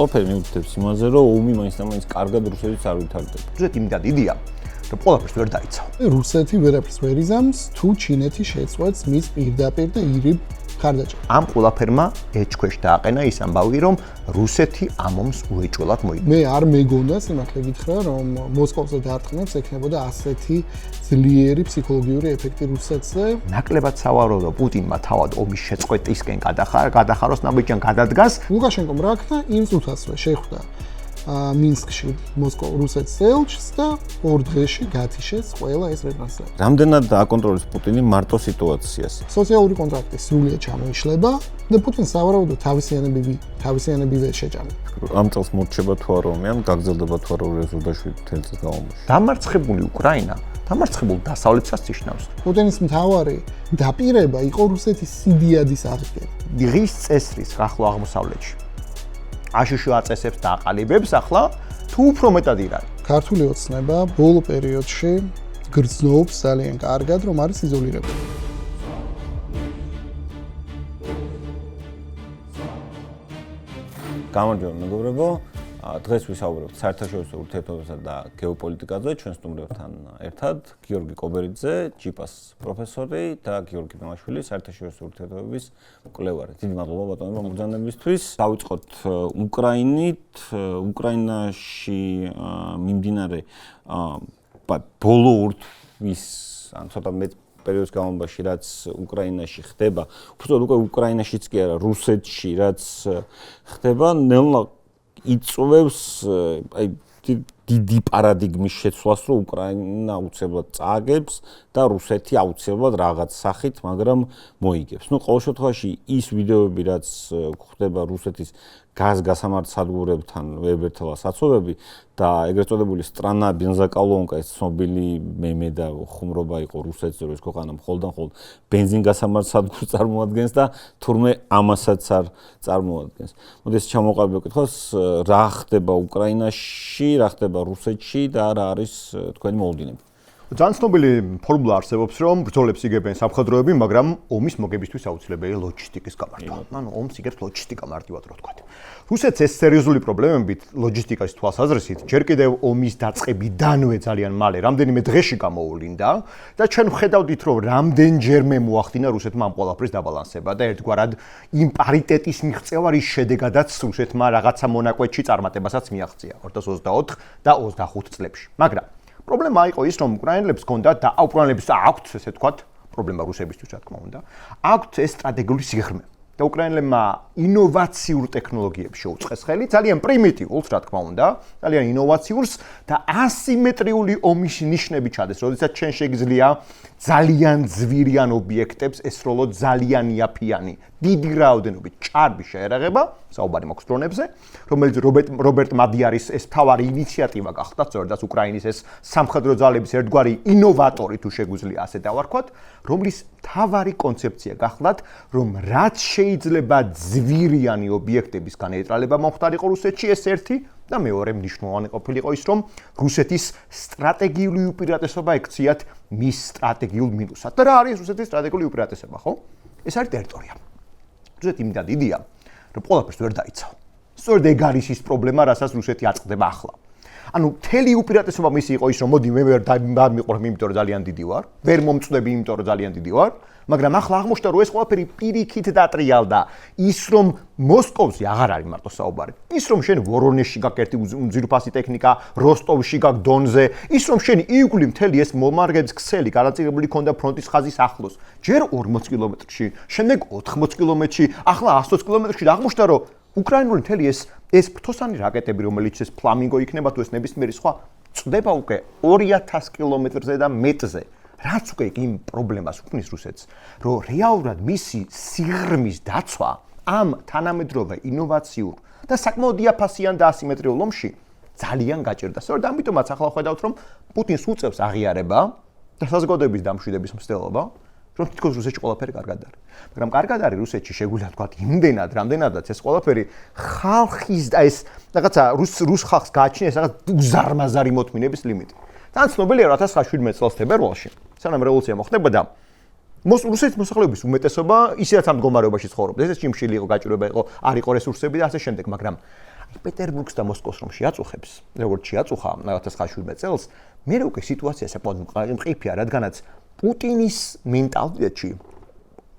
ყველაფერი მიუთითებს იმაზე, რომ ომი მაინც და მაინც კარგად რუსეთის არ ვითარდება. რუსეთი იმდან დიდია, რომ ყველაფერს ვერ დაიცავ. რუსეთი ვერაფერს ვერ იზამს, თუ ჩინეთი შეწყვეტს მის პირდაპირ და ირიბ ხარდაჭერას. ამ ყველაფერმა ეჭქვეშ დააყენა ის ამბავი, რომ რუსეთი ამ ომს უეჭველად მოიგო. მე არ მეგონა სიმართლე გითხრა, რომ მოსკოვზე დარტყმებს ექნებოდა ასეთი ძლიერი ფსიქოლოგიური ეფექტი რუსეთზე. ნაკლებად სავარაუდო პუტინმა თავად ომის შეწყვეტისკენ გადახაროს ნაბიჯიან გადადგას. ლუკაშენკომ რა ქნა იმ წუთასვე შეხვდა მინსკში რუსეთის ელჩს და 2 დღეში გათიშეს ყველა ეს რეპრესიები. რამდენად აკონტროლებს პუტინი მარტო სიტუაციას? სოციალური კონტრაქტი სრულიად ჩამოიშლება და პუტინს სავარაუდოდ თავისიანები ვერ შეჭამდა. ამ წელს მორჩება თუ არა ომი, ან გაგრძელდება თუ არა 2027 წელს განმავლობაში. დამარცხებული უკრაინა დამარცხებულ დასავლეთსაც ნიშნავს. პუტინის მთავარი დაპირება იყო რუსეთის სიდიადის აღდგენა. დღის წესრის ახლო აღმოსავლეთში აშშ აწესებს და აყალიბებს ახლა თუ უფრო მეტად ირანი. ქართული ოცნება ბოლო პერიოდში გრძნობს ძალიან კარგად, რომ არის იზოლირებული. გამარჯობა მეგობრებო, დღეს ვისაუბრებთ საერთაშორისო ურთიერთობებსა და გეოპოლიტიკაზე ჩვენ სტუმრებთან ერთად გიორგი კობერიძე, ჯიპას პროფესორი და გიორგი მამაშვილი, საერთაშორისო ურთიერთობების მკვლევარი. დიდი მადლობა ბატონებო მოგზაურობისთვის. დავიწყოთ უკრაინით. უკრაინაში მიმდინარე ბოლო ურთმის ან ცოტა მეტ პერიოდის განმავლობაში რაც უკრაინაში ხდება, უბრალოდ უკვე უკრაინაშიც კი არა, რუსეთში რაც ხდება, ნელა იწვევს აი დიდი პარადიგმის შეცვლას, რომ უკრაინა აუცილებლად წააგებს და რუსეთი აუცილებლად რაღაც სახით, მაგრამ მოიგებს. ნუ ყოველ შემთხვევაში ის ვიდეოები, რაც ხდება რუსეთის გასამართ სადგურებთან ვებერთელა საცობები და ეგრეთ წოდებული სტრანა ბენზაკალონკა ეს ცნობილი მემე და ხუმრობა იყო რუსეთზე, რომ ეს ქვეყანა მხოლოდ ბენზინგასამართ სადგურს წარმოადგენს და თურმე ამასაც არ წარმოადგენს. მოდი ჩამოყალიბო კითხვას, რა ხდება უკრაინაში, რა ხდება რუსეთში და რა არის თქვენი მოლოდინები? ძალიან ცნობილი ფორმულა არსებობს, რომ ბრძოლებს იგებენ სამხედროები, მაგრამ ომის მოგებისთვის აუცილებელი ლოჯისტიკის გამართვა. ანუ ომს იგებს ლოჯისტიკა მარტივად რო ვთქვათ. რუსეთს ეს სერიოზული პრობლემებით ლოჯისტიკის თვალსაზრისით ჯერ კიდევ ომის დაწყებიდანვე ძალიან მალე რამდენიმე დღეში გამოუვლინდა და ჩვენ ვხედავდით, რომ რამდენჯერმე მოახდინა რუსეთმა ამ ყველაფრის დაბალანსება და ერთგვარად იმ პარიტეტის მიღწევა, რის შედეგადაც რუსეთმა რაღაცა მონაკვეთში წარმატებასაც მიაღწია 2024 და 25 წლებში. მაგრამ პრობლემა იყო ის, რომ უკრაინელებს ჰქონდათ და უკრაინელებს აქვთ, ესე ვთქვათ, პრობლემა რუსებისთვის, რა თქმა უნდა, აქვთ ეს სტრატეგიული სიღრმე. და უკრაინელებმა ინოვაციურ ტექნოლოგიებს შეუწყეს ხელი, ძალიან პრიმიტიულს, რა თქმა უნდა, ძალიან ინოვაციურს და ასიმეტრიული ომის ნიშნები ჩადეს, როდესაც ჩვენ შეგიძლია ძალიან ძვირიან ობიექტებს ესროლოთ ძალიან იაფიანი, დიდი რაოდენობით ჭარბი შეერაღება, საუბარი მოხს დრონებზე, რომელიც რობერტ მადიარის ეს თავარი ინიციატივა გახდა, სწორედაც უკრაინის ეს სამხედრო ძალების ერთგვარი ინოვატორი თუ შეგვიძლია ასე დავარქვათ, რომლის თავარი კონცეფცია გახლდათ, რომ რაც შეიძლება ძვირიანი ობიექტებისგან ნეიტრალება მომხდარიყო რუსეთში, ეს ერთი და მეორე მნიშვნელოვანი ყოფილიყო ის, რომ რუსეთის სტრატეგიული უპირატესობა ექციათ მის სტრატეგიულ მინუსად. და რა არის რუსეთის სტრატეგიული უპირატესობა, ხო? ეს არის ტერიტორია. რუსეთი იმდან დიდია, რომ ყველაფერს ვერ დაიცავ. სწორედ ეგ არის ის პრობლემა, რასაც რუსეთი აწყდება ახლა. ანუ მთელი უპირატესობა მისი იყო ის, რომ მოდი მე ვერ მიყურებ, იმიტომ რომ ძალიან დიდი ვარ, ვერ მომწდები, იმიტომ რომ ძალიან დიდი ვარ, მაგრამ ახლა აღმოჩნდა, რომ ეს ყველაფერი პირიქით დატრიალდა. ის რომ მოსკოვში აღარ არის მარტო საუბარი. ის რომ შენ ვორონეჟში გაქვს ერთი უძირფასი ტექნიკა, როსტოვში გაქვს დონზე, ის რომ შენ იგვლი მთელი ეს მომარგების ქსელი გარანტირებული ქონდა ფრონტის ხაზის ახლოს. ჯერ 40 კილომეტრში, შემდეგ 80 კილომეტრში, ახლა 120 კილომეტრში და აღმოჩნდა, რომ უკრაინული მთელი ეს ფრთოსანი რაკეტები, რომელიც ეს ფლამინგო იქნება თუ ეს ნებისმიერი სხვა, წდება უკვე 2000 კილომეტრზე და მეტზე. რაც უკვე იმ პრობლემას უქმნის რუსეთს, რომ რეალურად მისი სიღრმის დაცვა ამ თანამედროვე ინოვაციურ და საკმაოდ დიაფასიან და ასიმეტრიულ ომში ძალიან გაჭირდა. სწორედ ამიტომაც ახლა ხედავთ, რომ პუტინს უწევს აღიარება და საზოგადოების დამშვიდების მცდელობა, რომ თითქოს რუსეთში ყველაფერი კარგად არის. მაგრამ კარგად არის რუსეთში შეგვიძლია ვთქვათ იმდენად, რამდენადაც ეს ყველაფერი ხალხის და ეს რაღაცა რუს ხალხს გააჩნია რაღაც უზარმაზარი მოთმინების ლიმიტი. ძალიან ცნობილია 1917 წელს თებერვალში, სანამ რევოლუცია მოხდებოდა, რუსეთის მოსახლეობის უმეტესობა ისედაც ამ მდგომარეობაში ცხოვრობდა. ეს ჩიმშილი იყო, გაჭირვება იყო, არ იყო რესურსები და ასე შემდეგ, მაგრამ პეტერბურგს და მოსკოვს რომ შეაწუხებს, როგორც შეაწუხა 2017 წელს, მე უკვე სიტუაცია საკმაოდ მყიფეა, რადგანაც პუტინის მენტალიტეტში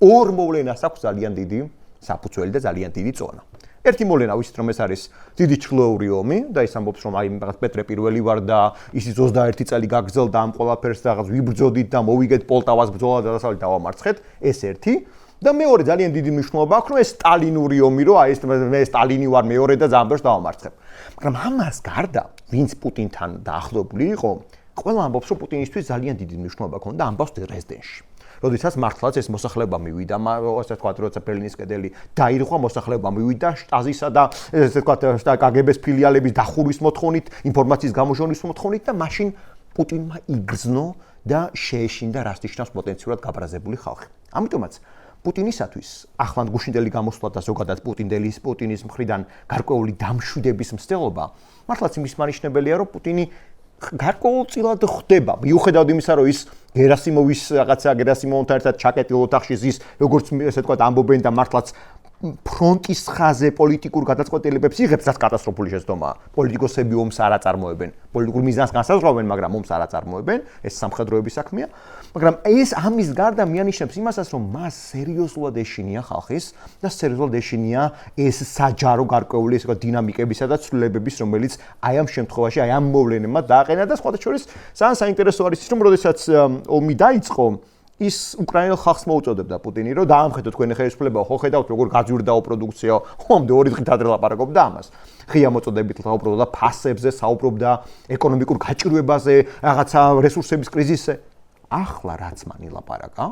ორ მოვლენას აქვს ძალიან დიდი საფუძველი და ძალიან დიდი წონა. ერთი მოვლენა ვიცით რომ ეს არის დიდი ჩრდილოური ომი და ის ამბობს რომ აი რაღაც პეტრე პირველი ვარ და ისიც 21 წელი გაგრძელდა ამ ყველაფერს რაღაც ვიბრძოდით და მოვიგეთ პოლტავას ბრძოლა და დასავლეთ დავამარცხეთ, ეს ერთი. და მეორე ძალიან დიდი მნიშვნელობა აქვს რომ ეს სტალინური ომი რომ აი ეს მე სტალინი ვარ მეორე და ზამბერს დავამარცხებ. მაგრამ ამას გარდა ვინც პუტინთან დაახლოებული იყო, ყველა ამბობს რომ პუტინისთვის ძალიან დიდი მნიშვნელობა ჰქონდა ამბავს დრეზდენში. როდესაც მართლაც ეს მოსახლეობა მივიდა, ასე ვთქვათ, როცა ბერლინის კედელი დაირღვა, მოსახლეობა მივიდა შტაზისა და ესე ვთქვათ, KGB-ს ფილიალების დახურვის მოთხოვნით, ინფორმაციის გამოჟონვის მოთხოვნით და მაშინ პუტინმა იგრძნო და შეეშინდა რას ნიშნავს პოტენციურად გაბრაზებული ხალხი. ამიტომაც პუტინისათვის ახლანდ გუშინდელი გამოსვლა და ზოგადად პუტინის მხრიდან გარკვეული დამშვიდების მცდელობა მართლაც იმის მანიშნებელია, რომ პუტინი გარკვეულწილად ხდება. მიუხედავად იმისა, რომ ის გერასიმოვის რაღაცა გერასიმოვთან ერთად ჩაკეტილ ოთახში ზის, როგორც ესე ვთქვათ, ამბობენ და მართლაც ფრონტის ხაზზე პოლიტიკურ გადაწყვეტილებებს იღებს, რაც კატასტროფული შეცდომაა. პოლიტიკოსები ომს არ აწარმოებენ, პოლიტიკურ მიზანს განსაზღვრავენ, მაგრამ ომს არ აწარმოებენ, ეს სამხედროების საქმეა. მაგრამ ეს ამის გარდა მიანიშნებს იმასაც, რომ მას სერიოზულად ეშინია ხალხის და სერიოზულად ეშინია ეს საჯარო გარკვეული ესე ვთქვათ დინამიკებისა და ცვლილებების, რომელიც აი ამ შემთხვევაში, აი ამ მოვლენებმა დააყენა და სხვათა შორის ძალიან საინტერესო არის ის, რომ როდესაც ომი დაიწყო, ის უკრაინელ ხალხს მოუწოდებდა პუტინი, რომ დაამხედო თქვენი ხელისუფლება, ხო ხედავთ როგორ გაძვირდაო პროდუქციაო, ხომდე 2 დღით ადრე ლაპარაკობდა ამას. ღია მოწოდებით საუბრობდა ფასებზე, საუბრობდა ეკონომიკურ გაჭირვებაზე, რაღაცა რესურსების კრიზისზე. ახლა რაც მან ილაპარაკა,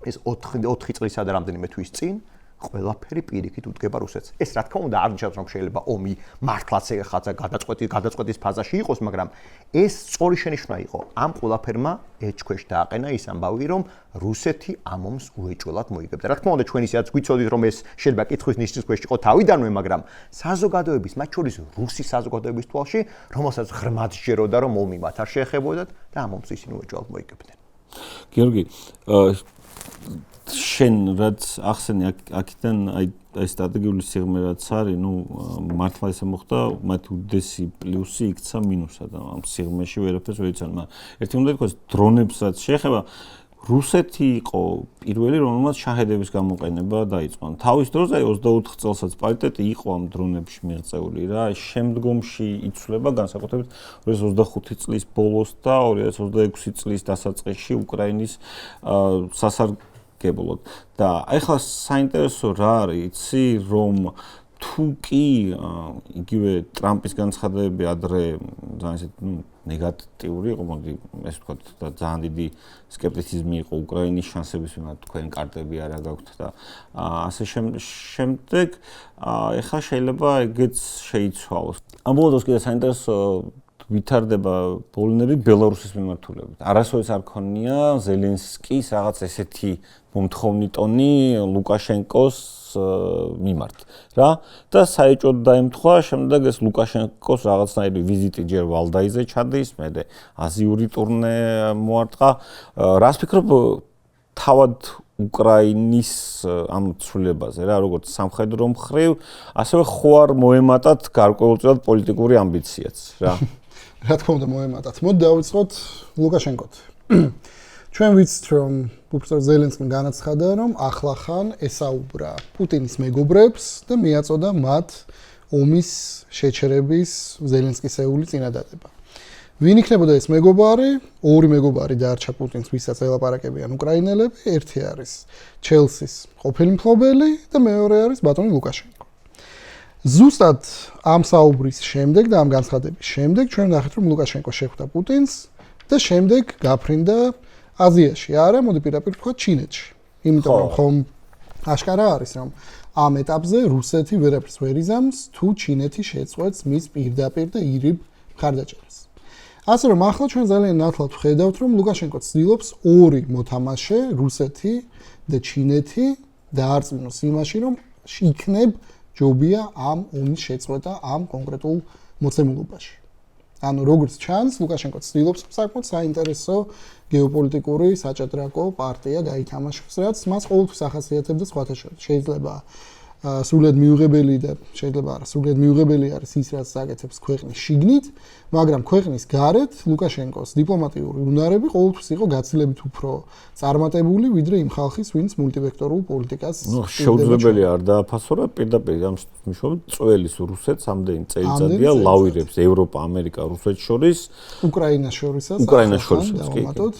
ეს 4 წლისა და რამდენიმე თვის წინ ყველაფერი პირიქით უდგება რუსეთს. ეს რა თქმა უნდა არ ნიშნავს რომ შეიძლება ომი მართლაც ხაცა გადაწყვეტის ფაზაში იყოს, მაგრამ ეს სწორი შენიშვნა იყო. ამ ყველაფერმა ეჭქვეშ დააყენა ის ამბავი, რომ რუსეთი ამ ომს უეჭველად მოიგებდა. რა თქმა უნდა ჩვენ ისედაც გვიცოდით რომ ეს შეიძლება კითხვის ნიშნის ქვეშ იყო თავიდანვე, მაგრამ საზოგადოების, მათ შორის რუსის საზოგადოების თვალში, რომელსაც ღრმად სჯეროდა რომ ომი მათ არ შეეხებოდათ და ამ ომს ისინი უეჭველად მოიგებდნენ. გიორგი, შენ რაც ახსენე აქიდან აი სტრატეგიული სიღრმე რაც არის, ნუ მართლა ესე მოხდა, მათ უდესი პლუსი იქცა მინუსად ამ სიღრმეში ვერაფერს ვერ იციან, მაგრამ ერთი უნდა ითქვას დრონებს რაც შეეხება რუსეთი იყო პირველი, რომელმაც შაჰედების გამოყენება დაიწყო. თავის დროზე 24 წელსაც პარიტეტი იყო ამ დრონებში მიღწეული რა. შემდგომში იცვლება განსაკუთრებით 2025 წლის ბოლოს და 2026 წლის დასაწყისში უკრაინის სასარგებლოდ. და ახლა საინტერესო რა არის, იცი, რომ თუ კი იგივე ტრამპის განცხადებები ადრე ძალიან ისეთ ნეგატიური იყო, მოდი ეს ვთქვათ და ძალიან დიდი სკეპტიციზმი იყო უკრაინის შანსების მიმართ, თქვენ კარტები არა გაქვთ და ასე შემდეგ, ახლა შეიძლება ეგეც შეიცვალოს. ამ ბოლოს კიდე საინტერესო ვითარდება ბოლნები ბელარუსის მიმართულებით. არასოდეს არ ქონია ზელენსკის რაღაც ესეთი მომთხოვნი ტონი ლუკაშენკოს მიმართ რა და საეჭოდ დაემთხვა შემდეგ ეს ლუკაშენკოს რაღაცნაირი ვიზიტი ჯერ ვალდაიზე ჩადის, მერე აზიური ტურნე მოარტყა. რას ფიქრობ თავად უკრაინის ამ ცვლილებაზე რა, როგორც სამხედრო მხრივ, ასევე ხო არ მოემატათ გარკვეულწილად პოლიტიკური ამბიციაც რა. რა თქმა უნდა მოემატათ. მოდი დავიწყოთ ლუკაშენკოთ. ჩვენ ვიცით რომ პროფესორ ზელენსკიმ განაცხადა რომ ახლახან ესაუბრა პუტინის მეგობრებს და მიაწოდა მათ ომის შეჩერების ზელენსკისეული წინადადება. ვინ იქნებოდა ეს მეგობარი? ორი მეგობარი დარჩა პუტინს, ვისაც ელაპარაკებიან უკრაინელები. ერთი არის ჩელსის ყოფილი მფლობელი და მეორე არის ბატონი ლუკაშენკო. ზუსტად ამ საუბრის შემდეგ და ამ განცხადების შემდეგ ჩვენ ნახეთ რომ ლუკაშენკო შეხვდა პუტინს და შემდეგ გაფრინდა აზიაში, არა, მოდი პირდაპირ ვთქვათ ჩინეთში. იმიტომ რომ ხომ აშკარა არის რომ ამ ეტაპზე რუსეთი ვერაფერს ვერ იზამს თუ ჩინეთი შეწყვეტს მის პირდაპირ და ირიბ მხარდაჭერას. ასე რომ ახლა ჩვენ ძალიან ნათლად ვხედავთ რომ ლუკაშენკო ცდილობს ორი მოთამაშე რუსეთი და ჩინეთი დაარწმუნოს იმაში რომ იქნებ ჯობია ამ ომის შეწყვეტა ამ კონკრეტულ მოცემულობაში. ანუ როგორც ჩანს, ლუკაშენკო ცდილობს საკმაოდ საინტერესო გეოპოლიტიკური საჭადრაკო პარტია გაითამაშოს, რაც მას ყოველთვის ახასიათებდა სხვათა შორის. შეიძლება სრულად მიუღებელი და შეიძლება არა სრულად მიუღებელი არის ის რაც აკეთებს ქვეყნის შიგნით, მაგრამ ქვეყნის გარეთ ლუკაშენკოს დიპლომატიური უნარები ყოველთვის იყო გაცილებით უფრო წარმატებული ვიდრე იმ ხალხის, ვინც მულტივექტორულ პოლიტიკას შეუძლებელია არ დააფასო რა პირდაპირ ამ მნიშვნელობით წველის რუსეთს ამდენი წელიწადია ლავირებს ევროპა, ამერიკა, რუსეთს შორის, უკრაინას შორისაც,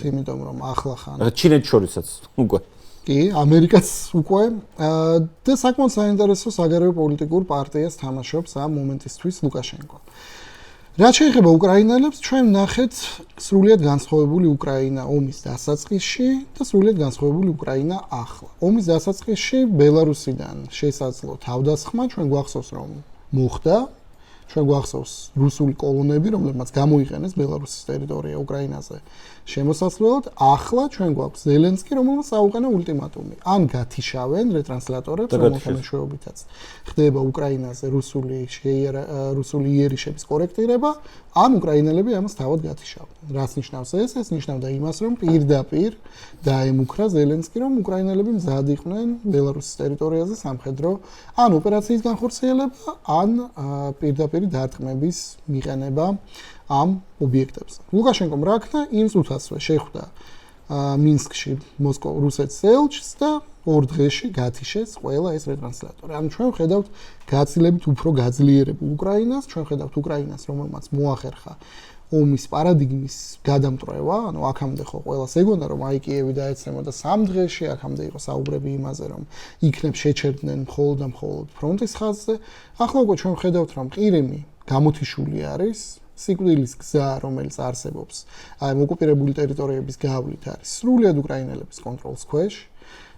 კი, იმიტომ რომ ახლახან ჩინეთს შორისაც უკვე კი, ამერიკაც უკვე და საკმაოდ საინტერესო საგარეო პოლიტიკურ პარტიას თამაშობს ამ მომენტისთვის ლუკაშენკო. რაც შეეხება უკრაინელებს, ჩვენ ნახეთ სრულიად განსხვავებული უკრაინა ომის დასაწყისში და სრულიად განსხვავებული უკრაინა ახლა. ომის დასაწყისში ბელარუსიდან შესაძლო თავდასხმა ჩვენ გვახსოვს რომ მოხდა, ჩვენ გვახსოვს რუსული კოლონები, რომლებმაც გამოიყენეს ბელარუსის ტერიტორია უკრაინაზე შემოსასვლელად, ახლა ჩვენ გვაქვს ზელენსკი, რომელმაც აუყენა ულტიმატუმი. ან გათიშავენ რეტრანსლატორებს, რომელთა მეშვეობითაც ხდება უკრაინაზე რუსული იერიშების კორექტირება, ან უკრაინელები ამას თავად გათიშავენ. რაც ნიშნავს ეს? ეს ნიშნავდა იმას, რომ პირდაპირ დაემუქრა ზელენსკი, რომ უკრაინელები მზად იყვნენ ბელარუსის ტერიტორიაზე სამხედრო ან ოპერაციის განხორციელება, ან პირდაპირ დარტყმების მიყენება ამ ობიექტებზე. ლუკაშენკომ რა ქნა? იმ წუთასვე შეხვდა მინსკში რუსეთის ელჩს და 2 დღეში გათიშეს ყველა ეს რეტრანსლატორი. ანუ ჩვენ ვხედავთ გაცილებით უფრო გაძლიერებულ უკრაინას, ჩვენ ვხედავთ უკრაინას, რომელმაც მოახერხა ომის პარადიგმის გადამტრევა, ანუ აქამდე ხო ყველას ეგონა რომ აი კიევი დაეცემოდა 3 დღეში, აქამდე იყო საუბრები იმაზე რომ იქნებ შეჩერდნენ მხოლოდ და მხოლოდ ფრონტის ხაზზე. ახლა უკვე ჩვენ ვხედავთ რომ ყირიმი გამოთიშული არის, სიკვდილის გზა, რომელიც არსებობს აი ოკუპირებული ტერიტორიების გავლით არის სრულიად უკრაინელების კონტროლის ქვეშ.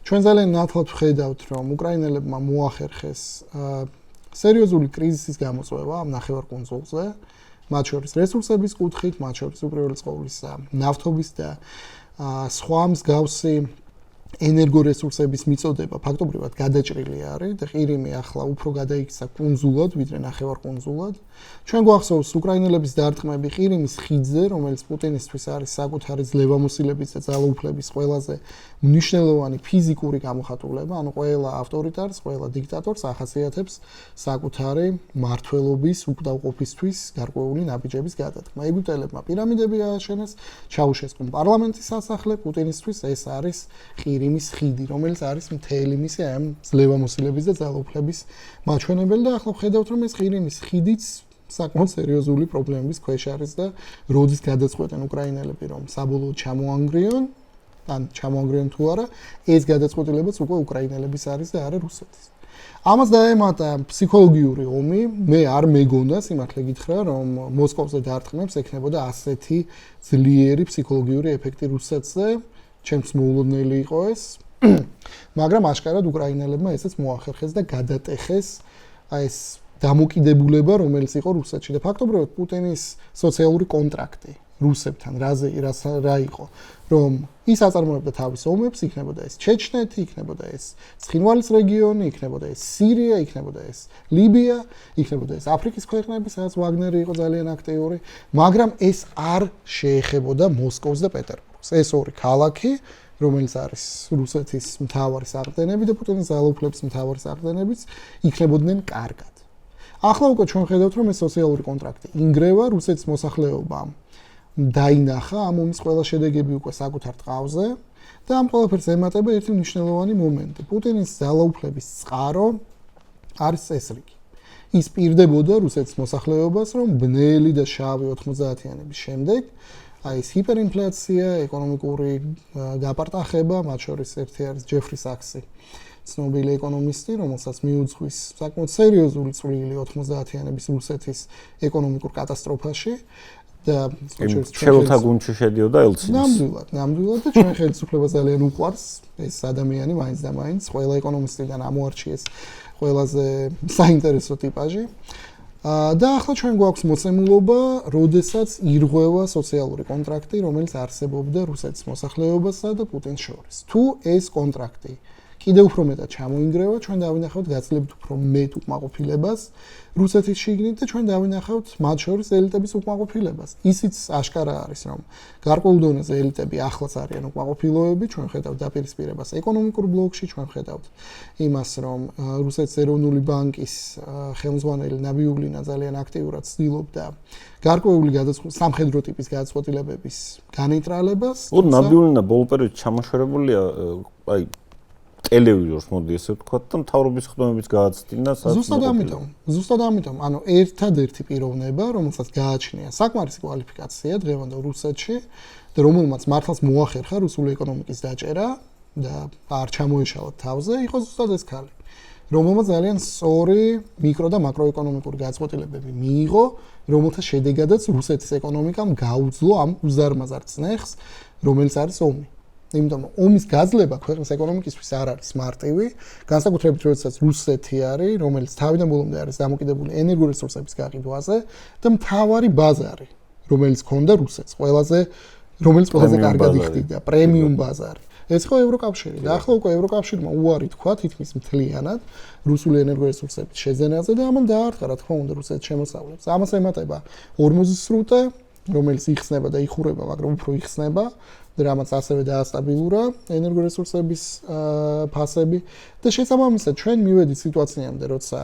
ჩვენ ძალიან ნათლად ვხედავთ რომ უკრაინელებმა მოახერხეს სერიოზული კრიზისის გამოწვევა ამ ნახევარკუნძულზე, მათ შორის რესურსების კუთხით, მათ შორის უპირველეს ყოვლისა ნავთობის და სხვა მსგავსი ენერგორესურსების მიწოდება ფაქტობრივად გადაჭრილი არის და ყირიმი ახლა უფრო გადაიქცა კუნძულად, ვიდრე ნახევარკუნძულად. ჩვენ გვახსოვს უკრაინელების დარტყმები ყირიმის ხიდზე, რომელიც პუტინისთვის არის საკუთარი ძლევამოსილების და ძალაუფლების ყველაზე მნიშვნელოვანი ფიზიკური გამოხატულება, ანუ ყველა ავტორიტარს, ყველა დიქტატორს ახასიათებს საკუთარი მმართველობის უკდავყოფისთვის გარკვეული ნაბიჯების გადადგმა. ეგვიპტელებმა პირამიდები ააშენეს, ჩაუშესკომ პარლამენტის სასახლე, პუტინისთვის ეს არის ყირიმის ხიდი, რომელიც არის მთელი მისი ამ ძლევამოსილების და ძალაუფლების მაჩვენებელი და ახლა ვხედავთ რომ ეს ყირიმის ხიდიც საკმაოდ სერიოზული პრობლემების ქვეშ არის და როდის გადაწყვეტენ უკრაინელები რომ საბოლოოდ ჩამოანგრიონ, ან ჩამოანგრიონ თუ არა, ეს გადაწყვეტილებაც უკვე უკრაინელების არის და არა რუსეთის. ამას დაემატა ფსიქოლოგიური ომი, მე არ მეგონა სიმართლე გითხრა რომ მოსკოვზე დარტყმებს ექნებოდა ასეთი ძლიერი ფსიქოლოგიური ეფექტი რუსეთზე. ჩემს მოულოდნელი იყო ეს, მაგრამ აშკარად უკრაინელებმა ესეც მოახერხეს და გადატეხეს აი ეს დამოკიდებულება, რომელიც იყო რუსეთში და ფაქტობრივად პუტინის სოციალური კონტრაქტი რუსებთან რა იყო, რომ ის აწარმოებდა თავის ომებს, იქნებოდა ეს ჩეჩნეთი, იქნებოდა ეს ცხინვალის რეგიონი, იქნებოდა ეს სირია, იქნებოდა ეს ლიბია, იქნებოდა ეს აფრიკის ქვეყნები, სადაც ვაგნერი იყო ძალიან აქტიური, მაგრამ ეს არ შეეხებოდა მოსკოვს და პეტერბურგს. ეს ორი ქალაქი, რომელიც არის რუსეთის მთავარი საყრდენები და პუტინის ძალაუფლების მთავარი საყრდენებიც, იქნებოდნენ კარგად. ახლა უკვე ჩვენ ხედავთ, რომ ეს სოციალური კონტრაქტი ინგრევა, რუსეთის მოსახლეობამ დაინახა ამ ომის ყველა შედეგები უკვე საკუთარ ტყავზე და ამ ყველაფერს ემატება ერთი მნიშვნელოვანი მომენტი. პუტინის ძალაუფლების წყარო არის წესრიგი. ის პირდებოდა რუსეთის მოსახლეობას, რომ ბნელი და შავი 90-იანების შემდეგ აი ეს ჰიპერინფლაცია, ეკონომიკური გაპარტახება, მათ შორის ერთი არის ჯეფრი საქსი, ცნობილი ეკონომისტი, რომელსაც მიუძღვის საკმაოდ სერიოზული წვლილი 90-იანების რუსეთის ეკონომიკურ კატასტროფაში და ხელთა გუნდში შედიოდა ელცინის. ნამდვილად და ჩვენ ხელისუფლებას ძალიან უყვარს ეს ადამიანი მაინც და მაინც ყველა ეკონომისტიდან ამოარჩიეს ყველაზე საინტერესო ტიპაჟი. და ახლა ჩვენ გვაქვს მოცემულობა, როდესაც ირღვევა სოციალური კონტრაქტი, რომელიც არსებობდა რუსეთის მოსახლეობასა და პუტინს შორის. თუ ეს კონტრაქტი კიდევ უფრო მეტად ჩამოინგრევა, ჩვენ დავინახავთ გაცილებით უფრო მეტ უკმაყოფილებას რუსეთის შიგნით და ჩვენ დავინახავთ მათ შორის ელიტების უკმაყოფილებას. ისიც აშკარა არის, რომ გარკვეულ დონეზე ელიტები ახლაც არიან უკმაყოფილოები, ჩვენ ხედავთ დაპირისპირებას ეკონომიკურ ბლოკში, ჩვენ ხედავთ იმას, რომ რუსეთის ეროვნული ბანკის ხელმძღვანელი ნაბიულინა ძალიან აქტიურად ცდილობდა გარკვეული სამხედრო ტიპის გადაწყვეტილებების განეიტრალებას. ნაბიულინა ბოლო პერიოდში ჩამოშორებულია, აი ტელევიზორს მოდი ესე ვთქვათ და მთავრობის ხდომებიც გააცდინა ზუსტად ამიტომ ანუ ერთადერთი პიროვნება რომელსაც გააჩნია საკმარისი კვალიფიკაცია დღევანდელ რუსეთში და რომელმაც მართლაც მოახერხა რუსული ეკონომიკის დაჭერა და არ ჩამოეშალა თავზე იყო ზუსტად ეს ქალი რომელმაც ძალიან სწორი მიკრო და მაკროეკონომიკური გადაწყვეტილებები მიიღო რომელთა შედეგადაც რუსეთის ეკონომიკამ გაუძლო ამ უზარმაზარ წნეხს რომელიც არის ომი იმიტომ რომ ომის გაძლება ქვეყნის ეკონომიკისთვის არ არის მარტივი, განსაკუთრებით როდესაც რუსეთი არის, რომელიც თავიდან ბოლომდე არის დამოკიდებული ენერგორესურსების გაყიდვაზე და მთავარი ბაზარი, რომელიც ჰქონდა რუსეთს, რომელიც ყველაზე კარგად იხდიდა, პრემიუმ ბაზარი. ეს ხო ევროკავშირი და ახლა უკვე ევროკავშირმა უარი თქვა თითქმის მთლიანად რუსული ენერგორესურსების შეძენაზე და ამან დაარტყა რა თქმა უნდა რუსეთის შემოსავლებს. ამას ემატება ორმოზის სრუტე, რომელიც იხსნება და იხურება, მაგრამ უფრო იხსნება. დრამაც ასევე დაასტაბილურა ენერგორესურსების ფასები და შესაბამისად ჩვენ მივედით სიტუაციამდე, როცა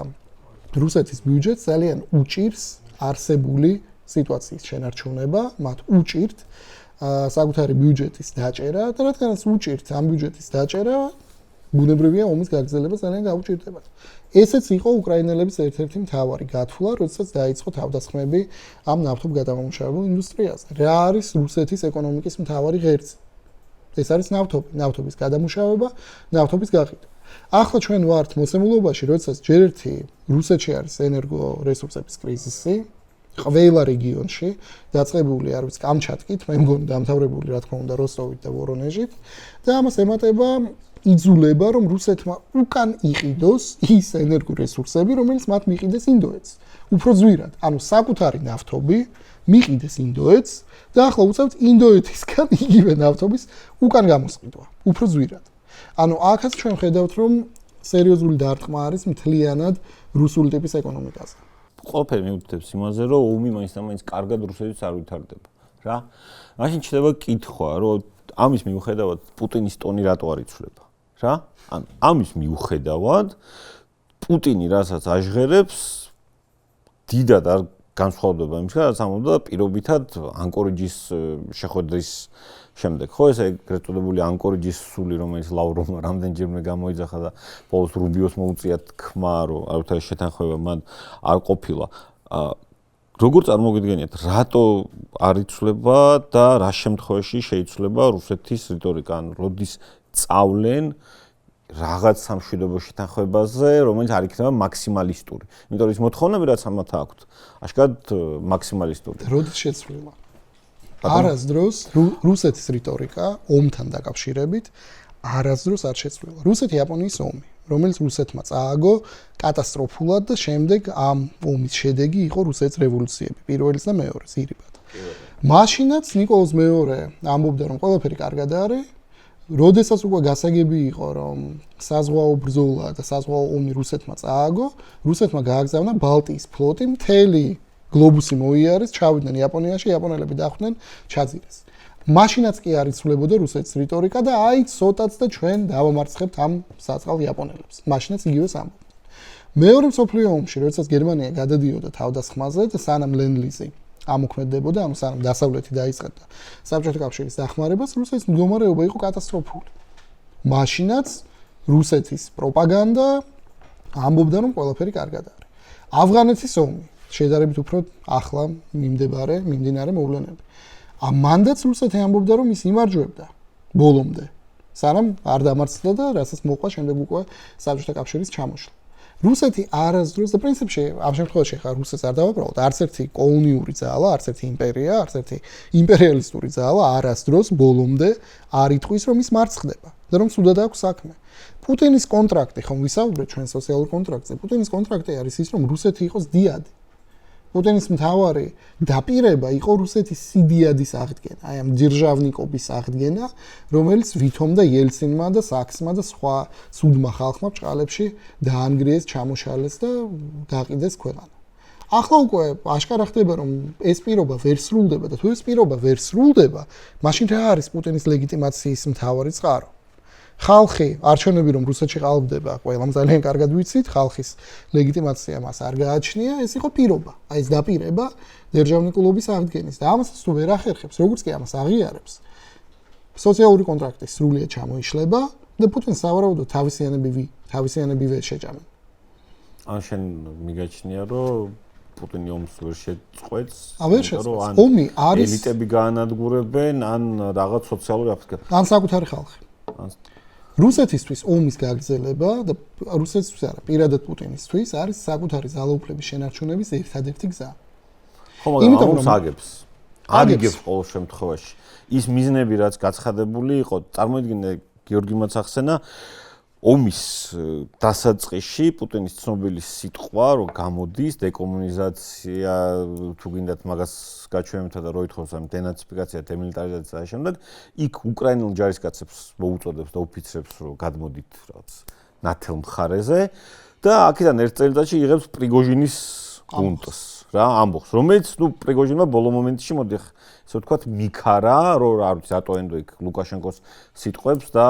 რუსეთის ბიუჯეტს ძალიან უჭირს არსებული სიტუაციის შენარჩუნება, მათ უჭირთ საკუთარი ბიუჯეტის დაჭერა და რადგანაც უჭირთ ამ ბიუჯეტის დაჭერა, ბუნებრივია ომის გაგრძელება ძალიან გაუჭირდებათ. ესეც იყო უკრაინელების ერთ-ერთი მთავარი გათვლა, როდესაც დაიწყო თავდასხმები ამ ნავთობგადამამუშავებელ ინდუსტრიაზე. რა არის რუსეთის ეკონომიკის მთავარი ღერძი? ეს არის ნავთობი, ნავთობის გადამუშავება, ნავთობის გაყიდვა. ახლა ჩვენ ვართ მოცემულობაში, როდესაც ჯერ ერთი რუსეთში არის ენერგორესურსების კრიზისი, ყველა რეგიონში დაწყებული არის კამჩატკით, მე მგონი დამთავრებული რა თქმა უნდა როსტოვით და ვორონეჟით და ამას ემატება იძულება რომ რუსეთმა უკან იყიდოს ის ენერგორესურსები, რომელიც მათ მიყიდეს ინდოეთს. უფრო ძვირად, ანუ საკუთარი ნავთობი მიყიდეს ინდოეთს და ახლა უწევთ ინდოეთისგან იგივე ნავთობის უკან გამოსყიდვა. უფრო ძვირად. ანუ აქაც ჩვენ ხედავთ რომ სერიოზული დარტყმა არის მთლიანად რუსული ტიპის ეკონომიკაზე. ყველაფერი მიუთითებს იმაზე, რომ ომი მაინც და მაინც კარგად რუსეთს არ ვითარდება. რა? მაშინ ჩდება კითხვა, რომ ამის მიუხედავად პუტინის ტონი რატო არ იცვლება? რა? ანუ ამის მიუხედავად პუტინი რასაც აჟღერებს დიდად არ განსხვავდება იმისგან, რაც ამბობდა პირობითად ანკორიჯის შეხვედრის შემდეგ. ხო, ეს ეგრეთ წოდებული ანკორიჯის სული, რომელიც ლავროვმა რამდენჯერმე გამოიძახა და ბოლოს რუბიოს მოუწია თქმა, რომ არავითარი შეთანხმება მან არ ყოფილა. როგორ წარმოგიდგენიათ, რატო არ იცვლება და რა შემთხვევაში შეიცვლება რუსეთის რიტორიკა, ანუ როდის წავლენ რაღაც სამშვიდობო შეთანხმებაზე, რომელიც არ იქნება მაქსიმალისტური. იმიტომ რომ ის მოთხოვნები, რაც ამათ აქვთ, აშკარად მაქსიმალისტური. როდის შეცვლილა? არასდროს რუსეთის რიტორიკა ომთან დაკავშირებით არასდროს არ შეცვლილა. რუსეთ-იაპონიის ომი, რომელიც რუსეთმა წააგო კატასტროფულად და შემდეგ ამ ომის შედეგი იყო რუსეთის რევოლუციები, პირველიც და მეორეც ირიბად. მაშინაც ნიკოლოზ მეორე ამბობდა, რომ ყველაფერი კარგად არის. როდესაც უკვე გასაგები იყო, რომ საზღვაო ბრძოლა და საზღვაო ომი რუსეთმა წააგო, რუსეთმა გააგზავნა ბალტიის ფლოტი, მთელი გლობუსი მოიარეს, ჩავიდნენ იაპონიაში, იაპონელები დახვდნენ ჩაძირეს. მაშინაც კი არ იცვლებოდა რუსეთის რიტორიკა და აი ცოტაც და ჩვენ დავამარცხებთ ამ საწყალ იაპონელებს. მაშინაც იგივეს ამბობდნენ. მეორე მსოფლიო ომში, როდესაც გერმანია გადადიოდა თავდასხმაზე და სანამ ლენდ-ლიზი ამოქმედებოდა, ანუ სანამ დასავლეთი დაიწყებდა საბჭოთა კავშირის დახმარებას, რუსეთის მდგომარეობა იყო კატასტროფული. მაშინაც რუსეთის პროპაგანდა ამბობდა, რომ ყველაფერი კარგად არის. ავღანეთის ომი შედარებით უფრო ახლა მიმდინარე მოვლენები. მანდაც რუსეთი ამბობდა, რომ ის იმარჯვებდა ბოლომდე, სანამ არ დამარცხდა და რასაც მოყვა შემდეგ უკვე საბჭოთა კავშირის ჩამოშლა. რუსეთი არასდროს და პრინციპში ამ შემთხვევაში ხა რუსეთს არ დავაბრალოთ, არც ერთი კოლონიური ძალა, არც ერთი იმპერია, არც ერთი იმპერიალისტური ძალა არასდროს ბოლომდე არ იტყვის, რომ ის მარცხდება და რომ სუდად აქვს საქმე. პუტინის კონტრაქტი, ხომ ვისაუბრეთ ჩვენ სოციალურ კონტრაქტზე, პუტინის კონტრაქტი არის ის, რომ რუსეთი იყოს დიადი. პუტინის მთავარი დაპირება იყო რუსეთის სიდიადის აღდგენა, აი ამ ძირჟავნიკობის აღდგენა, რომელიც ვითომ და იელცინმა და საქსმა და სხვა სუდმა ხალხმა ბრჭყალებში დაანგრიეს, ჩამოშალეს და გაყიდეს ქვეყანა. ახლა უკვე აშკარა ხდება, რომ ეს პირობა ვერ სრულდება და თუ ეს პირობა ვერ სრულდება, მაშინ რა არის პუტინის ლეგიტიმაციის მთავარი წყარო? ხალხი, არჩევნები რომ რუსეთში ყალბდება, ყველამ ძალიან კარგად ვიცით, ხალხის ლეგიტიმაცია მას არ გააჩნია, ეს იყო პირობა. აი ეს დაპირება დერჟავნიკულობის აღდგენის და ამასაც თუ ვერ ახერხებს, როგორც კი ამას აღიარებს, სოციალური კონტრაქტი სრულიად ჩამოიშლება და პუტინს სავარაუდოდ თავისიანები ვერ შეჭამენ. ან შენ მიგაჩნია, რომ პუტინი ომს ვერ შეწყვეტს, რომ ომი არის ელიტები გაანადგურებენ, ან რაღაც სოციალური აფეთქება. ან საკუთარი ხალხი. რუსეთისთვის ომის გაგრძელება და რუსეთისთვის არა, პირადად პუტინისთვის არის საკუთარი ძალაუფლების შენარჩუნების ერთადერთი გზა. ხო, მაგრამ ომს აგებს ყოველ შემთხვევაში. ის მიზნები, რაც გაცხადებული იყო, წარმოიდგინე გიორგი მოცახსენა ომის დასაწყისში პუტინის ცნობილი სიტყვა, რომ გამოდის დეკომუნიზაცია, თუ გინდათ მაგას გაჩვენებთ და რო ითხოვს ამ დენაციფიკაცია, დემილიტარიზაცია და შემდეგ, იქ უკრაინელ ჯარისკაცებს მოუწოდებს და ოფიცრებს, რომ გადმოდით რაღაც ნათელ მხარეზე და აქედან ერთ წელიწადში იღებს პრიგოჟინის გუნდს, რა, ამბობს, რომელიც, პრიგოჟინმა ბოლო მომენტში მოდი ესე ვთქვათ, მიქარა, რომ არ ვიცი, რატო ენდო იქ ლუკაშენკოს სიტყვებს და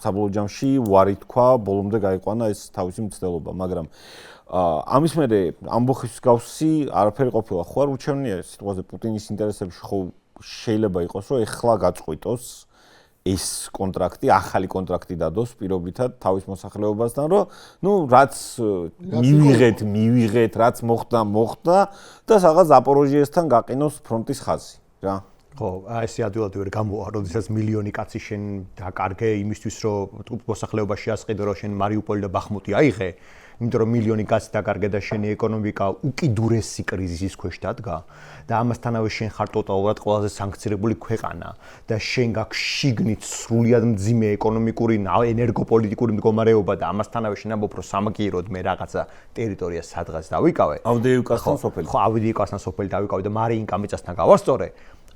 საბოლოო ჯამში უარი თქვა, ბოლომდე გაიყვანა ეს თავისი მცდელობა, მაგრამ ამის მერე ამბოხის გავსი არაფერი ყოფილა, ხო არ ურჩევნია სიტყვაზე პუტინის ინტერესებში ხო შეიძლება იყოს, რომ ეხლა გაწყვიტოს ეს კონტრაქტი, ახალი კონტრაქტი დადოს პირობითად თავის მოსახლეობასთან, რომ რაც მივიღეთ, რაც მოხდა და რაღაც ზაპოროჟიესთან გაყინოს ფრონტის ხაზი, რა. ხო, ეს ადვილად ვერ გამოვა, როდესაც მილიონი კაცი შენ დაკარგე იმისთვის, რომ მოსახლეობაში ასყიდო, რომ შენ მარიუპოლი და ბახმუტი აიღე, იმიტომ რომ მილიონი კაცი დაკარგე და შენი ეკონომიკა უკიდურესი კრიზისის ქვეშ დადგა და ამასთანავე შენ ხარ ტოტალურად ყველაზე სანქცირებული ქვეყანა და შენ გაქვს შიგნით სრულიად მძიმე ეკონომიკური, ენერგოპოლიტიკური მდგომარეობა და ამასთანავე შენ ამბობ, რომ სამაგიეროდ მე რაღაცა ტერიტორიას სადღაც დავიკავე. ავდეევკასთან სოფელი. ხო, ავდეევკასთან სოფელი დავიკავე და მარიინკა მიწასთან გავასწორე.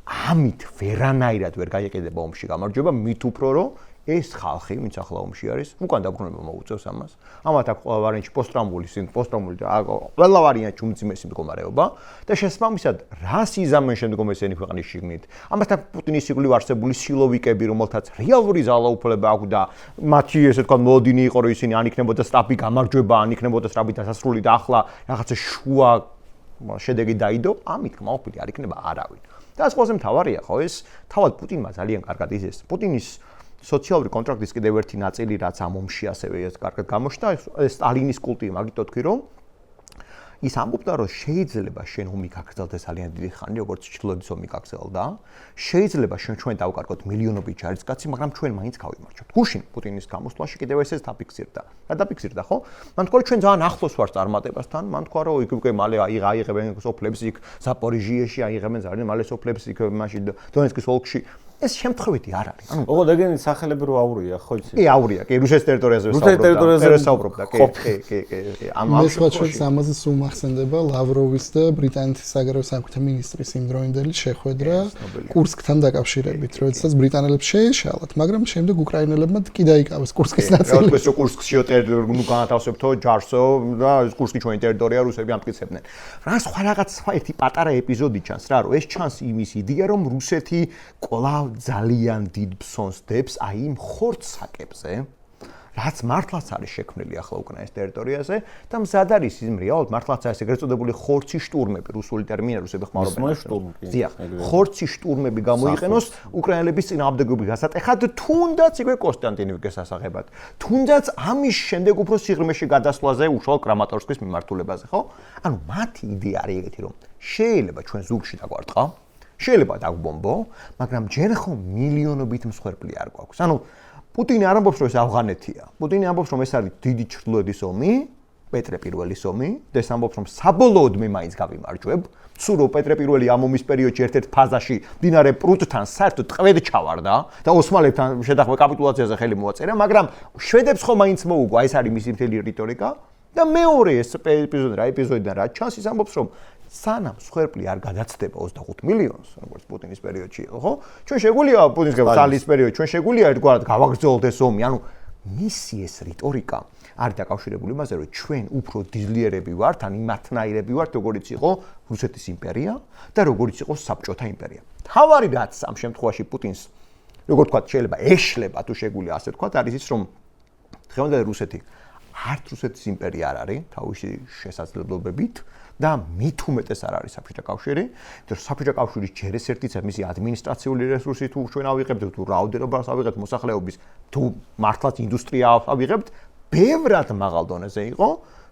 ამით ვერანაირად ვერ გაიყიდება ომში გამარჯვება, მით უფრო რომ ეს ხალხი, ვინც ახლა ომში არის, უკან დაბრუნება მოუწევს ამას. ამათ აქვს ყველა ვარიანტში პოსტტრაუმული და ყველა ვარიანტში უმძიმესი მდგომარეობა და შესაბამისად რას იზამენ შემდგომ ესენი ქვეყნის შიგნით. ამასთან პუტინის იგულივ არსებული სილოვიკები, რომელთაც რეალური ძალაუფლება აქვს და მათი ესე თქვა მოდინი იყო, რომ ისინი ან იქნებოდა სწრაფი გამარჯვება, ან იქნებოდა სწრაფი დასასრული და ახლა რაღაცა შუა შედეგი დაიდო, ამით კმაყოფილი არ იქნება არავინ. და ასყოზე მთავარია ხო ეს თავად პუტინმა ძალიან კარგად იზეს. პუტინის სოციალური კონტრაქტის კიდევ ერთი ნაწილი, რაც ამ ომში ასევე ეს კარგად გამოჩნდა, ეს სტალინის კულტი, მაგით ვთქვი, რომ ის ამბობდა, რომ შეიძლება შენ ომი გაგრძელდეს ძალიან დიდი ხანი, როგორც ჩრდილოეთის ომი გაგრძელდა. შეიძლება ჩვენ დავკარგოთ მილიონობით ჯარისკაცი, მაგრამ ჩვენ მაინც გავიმარჯვებთ. გუშინ პუტინის გამოსვლაში კიდევ ეს დაფიქსირდა. რა დაფიქსირდა, ხო? მან თქვა, რომ ჩვენ ძალიან ახლოს ვართ წარმატებასთან. მან თქვა, რომ იქ უკვე მალე აიღებენ სოფლებს იქ ზაპორიჟიაში, აიღებენ ძალიან მალე სოფლებს იქ მაშინ დონეცკის ოლქში. ეს შემთხვევითი არ არის. ოღონდ ეგენი სახელები რო აურია, ხო იცი? კი, აურია, კი, რუსეთის ტერიტორიაზე საუბრობდა, კი. ამ შემთხვევაში ამაზე სულ მახსენდება ლავროვის და ბრიტანეთის საგარეო საქმეთა მინისტრის იმ დროინდელი შეხვედრა კურსკთან დაკავშირებით, როდესაც ბრიტანელებს შეეშალათ, მაგრამ შემდეგ უკრაინელებმა კი დაიკავეს კურსკის ნაწილი. რა თქმა უნდა, კურსკში განათავსებთო ჯარსო და კურსკი ჩვენი ტერიტორია, რუსები ამტკიცებდნენ. რა სხვა რაღაც ერთი პატარა ეპიზოდი ჩანს რა, რომ ეს ჩანს იმის იდეა, რომ რუსეთი კვლავ ძალიან დიდ ფსონს დებს აი იმ ხორცსაკებზე, რაც მართლაც არის შექმნილი ახლა უკრაინის ტერიტორიაზე და მზად არის იმ რეალურად მართლაც არის ეგრეთ წოდებული ხორცი შტურმები, რუსული ტერმინია, რუსები ხმარობენ. ზია, ხორცი შტურმები გამოიყენოს უკრაინელების წინააღმდეგობის გასატეხად, თუნდაც იქვე კონსტანტინოვკის ასაღებად. თუნდაც ამის შემდეგ უფრო სიღრმეში გადასვლაზე უშუალოდ კრამატორსკის მიმართულებაზე, ხო? ანუ მათი იდეა არის ეგეთი, რომ შეიძლება ჩვენ ზურგში დაგვარტყა შეიძლება დაგვბომბო, მაგრამ ჯერ ხომ მილიონობით მსხვერპლი არ გვაქვს. ანუ პუტინი არ ამბობს, რომ ეს ავღანეთია. პუტინი ამბობს, რომ ეს არის დიდი ჩრდილოეთის ომი, პეტრე პირველის ომი, და ეს ამბობს, რომ საბოლოოდ მე მაინც გავიმარჯვებ. სულ რომ პეტრე პირველი ამ ომის პერიოდში ერთ-ერთ ფაზაში დინარე პრუტთან საერთოდ ტყვედ ჩავარდა და ოსმალებთან შედახმე კაპიტულაციაზე ხელი მოაწერა, მაგრამ შვედებს ხომ მაინც მოუგვა, ეს არის მისი მთელი რიტორიკა. და მეორე ეს ეპიზოდიდან რა ჩანს, ის ამბობს, რომ სანამ მსხვერპლი არ გადაცდება 25 მილიონს, როგორც პუტინის პერიოდში იყო, ხო? ჩვენ შეგვიძლია პუტინის ძალის პერიოდში, ჩვენ შეგვიძლია ერთგვარად გავაგრძელოთ ეს ომი, ანუ მისი ეს რიტორიკა არ დაკავშირებული იმაზე, რომ ჩვენ უფრო დიზლიერები ვართ, ან იმათნაირები ვართ, როგორიც იყო რუსეთის იმპერია და როგორიც იყო საბჭოთა იმპერია. თავარი რაც ამ შემთხვევაში პუტინს, როგორ თქვა, შეიძლება ეშლება თუ შეგვიძლია ასე თქვა, არის ის, რომ დღევანდელი რუსეთი არც რუსეთის იმპერია არ არის თავისი შესაძლებლობებით და მით უმეტეს არ არის საბჭოთა კავშირი, იმიტომ რომ საბჭოთა კავშირის ჯერ ეს ერთიც მისი ადმინისტრაციული რესურსი თუ ჩვენ ავიღებთ, თუ რაოდენობას ავიღებთ მოსახლეობის, თუ მართლაც ინდუსტრია ავიღებთ, ბევრად მაღალ დონეზე იყო,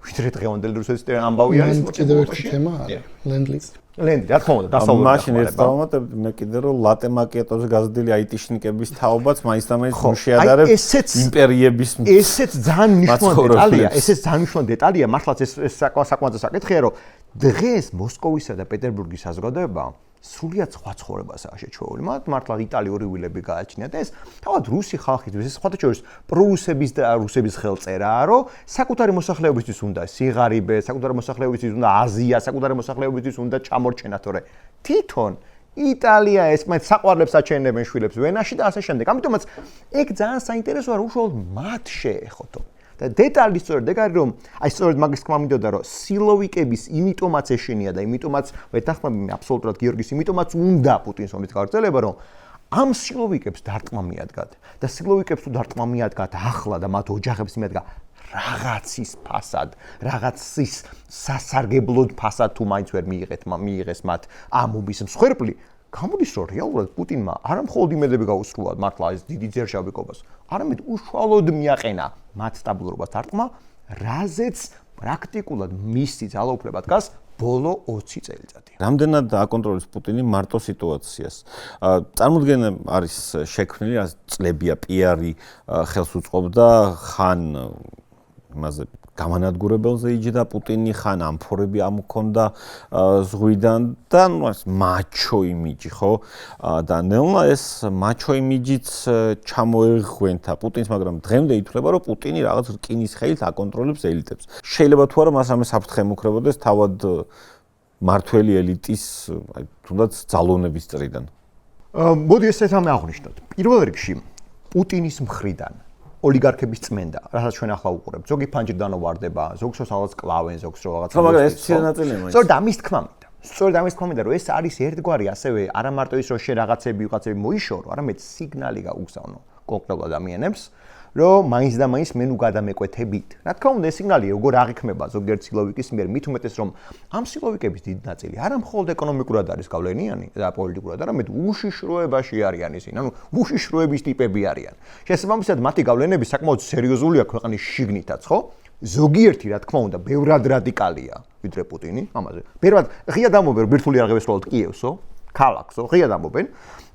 ვიდრე დღევანდელი რუსეთის ამბავი არის. კიდევ ერთი თემა არის ლენდ-ლიზი. ლენდი, რა თქმა უნდა, დასავლური. მაშინ ერთ დავამატებთ მე კიდე რომ ლატე მაკიეტოზე გაზრდილი აიტიშნიკების თაობაც მაინც და მაინც შეადარებს იმპერიების ესეც ძალიან მნიშვნელოვანი დეტალია, ესეც ძალიან მნიშვნელოვანი დეტალია, მართლაც ეს საკმაოდ საკითხია, რომ დღეს მოსკოვისა და პეტერბურგის საზოგადოება სრულიად სხვა ცხოვრებასაა შეჩვეული. მათ მართლა იტალიური ვილები გააჩნიათ და ეს თავად რუსი ხალხისთვის, ეს სხვათა შორის პროუსების და რუსების ხელწერაა, რომ საკუთარი მოსახლეობისთვის უნდა სიღარიბე, საკუთარი მოსახლეობისთვის უნდა აზია, საკუთარი მოსახლეობისთვის უნდა ჩამორჩენა, თორე თვითონ იტალია ეს მათ საყვარლებს აჩენებენ შვილებს ვენაში და ასე შემდეგ. ამიტომაც ეგ ძალიან საინტერესოა, რომ უშუალოდ მათ შეეხოთო. და დეტალი სწორედ ეგ არის, რომ აი სწორედ მაგის თქმა მინდოდა, რომ სილოვიკების იმიტომაც ეშინია და იმიტომაც ვეთანხმები მე აბსოლუტურად გიორგის, იმიტომაც უნდა პუტინს ომის გაგრძელება, რომ ამ სილოვიკებს დარტყმა მიადგათ და სილოვიკებს თუ დარტყმა მიადგათ ახლა და მათ ოჯახებს მიადგა რაღაცის ფასად, რაღაცის სასარგებლოდ ფასად თუ მაინც ვერ მიიღეს მათ ამ ომის მსხვერპლი. გამოდის რომ რეალურად პუტინმა არა მხოლოდ იმედები გაუსრულა მართლა ეს დიდი ძერშავიკობას, არამედ უშუალოდ მიაყენა მათ სტაბილურობას დარტყმა, რაზეც პრაქტიკულად მისი ძალაუფლება დგას ბოლო 20 წელიწადი. რამდენად აკონტროლებს პუტინი მარტო სიტუაციას? წარმოუდგენია არის შექმნილი, რაც წლებია პიარი ხელს უწყობდა ხან იმაზე გამანადგურებელზე იჯდა პუტინი, ხან ამფორები ამქონდა ზღვიდან და ეს მაჩო იმიჯი, ხო? და ნელა ეს მაჩო იმიჯიც ჩამოეღვენთა პუტინს, მაგრამ დღემდე ითვლება, რომ პუტინი რაღაც რკინის ხელით აკონტროლებს ელიტებს. შეიძლება თუ არა მას ამე საფრთხე ემუქრებოდეს თავად მართველი ელიტის, აი, თუნდაც ძალოვნების წრიდან. მოდი ესეთ ამე აღვნიშნოთ. პირველ რიგში პუტინის მხრიდან ოლიგარქების წმენდა, რასაც ჩვენ ახლა უყურებთ. ზოგი ფანჯრიდან ვარდება, ზოგს რაღაც კლავენ, ზოგს რაღაც. მაგრამ ეს ცილნაწილია მაინც. სწორედ ამის თქმა მინდა. სწორედ ამის თქმა მინდა, რომ ეს არის ერთგვარი ასევე არა მარტო ის, რომ შე რაღაცები მოიშორო, არამედ სიგნალი გაუგზავნო კონკრეტულ ადამიანებს, რომ მაინც და მაინც მე ნუ გადამეკვეთებით. რა თქმა უნდა, ეს სიგნალი როგორ აღიქმება ზოგიერთ სილოვიკის მიერ, მით უმეტეს რომ ამ სილოვიკების დიდი ნაწილი არა მხოლოდ ეკონომიკურად არის გავლენიანი და პოლიტიკურად, არამედ უშიშროებაში არიან ისინი. ანუ უშიშროების ტიპები არიან. შესაბამისად, მათი გავლენები საკმაოდ სერიოზულია ქვეყნის შიგნითაც, ხო? ზოგიერთი, რა თქმა უნდა, ბევრად რადიკალია ვიდრე პუტინი ამაზე. ბევრად ღია დამობენ ბირთვული არ ღებესვლად კიევსო, ქალაქსო, ღია დამობენ.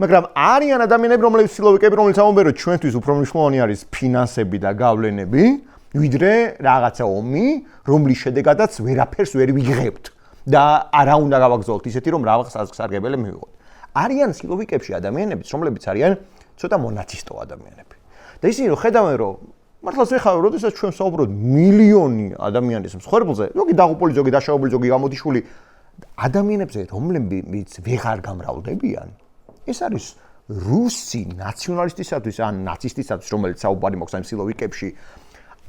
მაგრამ არიან ადამიანები, რომლებიც სილოვიკები, რომლებიც ამბობენ, რომ ჩვენთვის უფრო მნიშვნელოვანი არის ფინანსები და გავლენები, ვიდრე რაღაცა ომი, რომლის შედეგადაც ვერაფერს ვერ ვიღებთ და არა უნდა გავაგზავნოთ ისეთი, რომ რაღაც საზგსარგებელი მივიღოთ. არიან სილოვიკებში ადამიანები, რომლებიც არიან ცოტა მონაცისტო ადამიანები. და ისინი რომ ხედავენ, რომ მართლაც ეხლა, როდესაც ჩვენ საუბრობთ მილიონი ადამიანის მსხვერპლზე, ზოგი დაღუპული, ზოგი დაშავებული, ზოგი გამოდიშული ადამიანებზე, რომლებიც ვეღარ გამრავლდებიან, ეს არის რუსი ნაციონალისტისათვის ან ნაცისტისათვის, რომელიც საუბარი მოხდა იმ სილოვიკებში,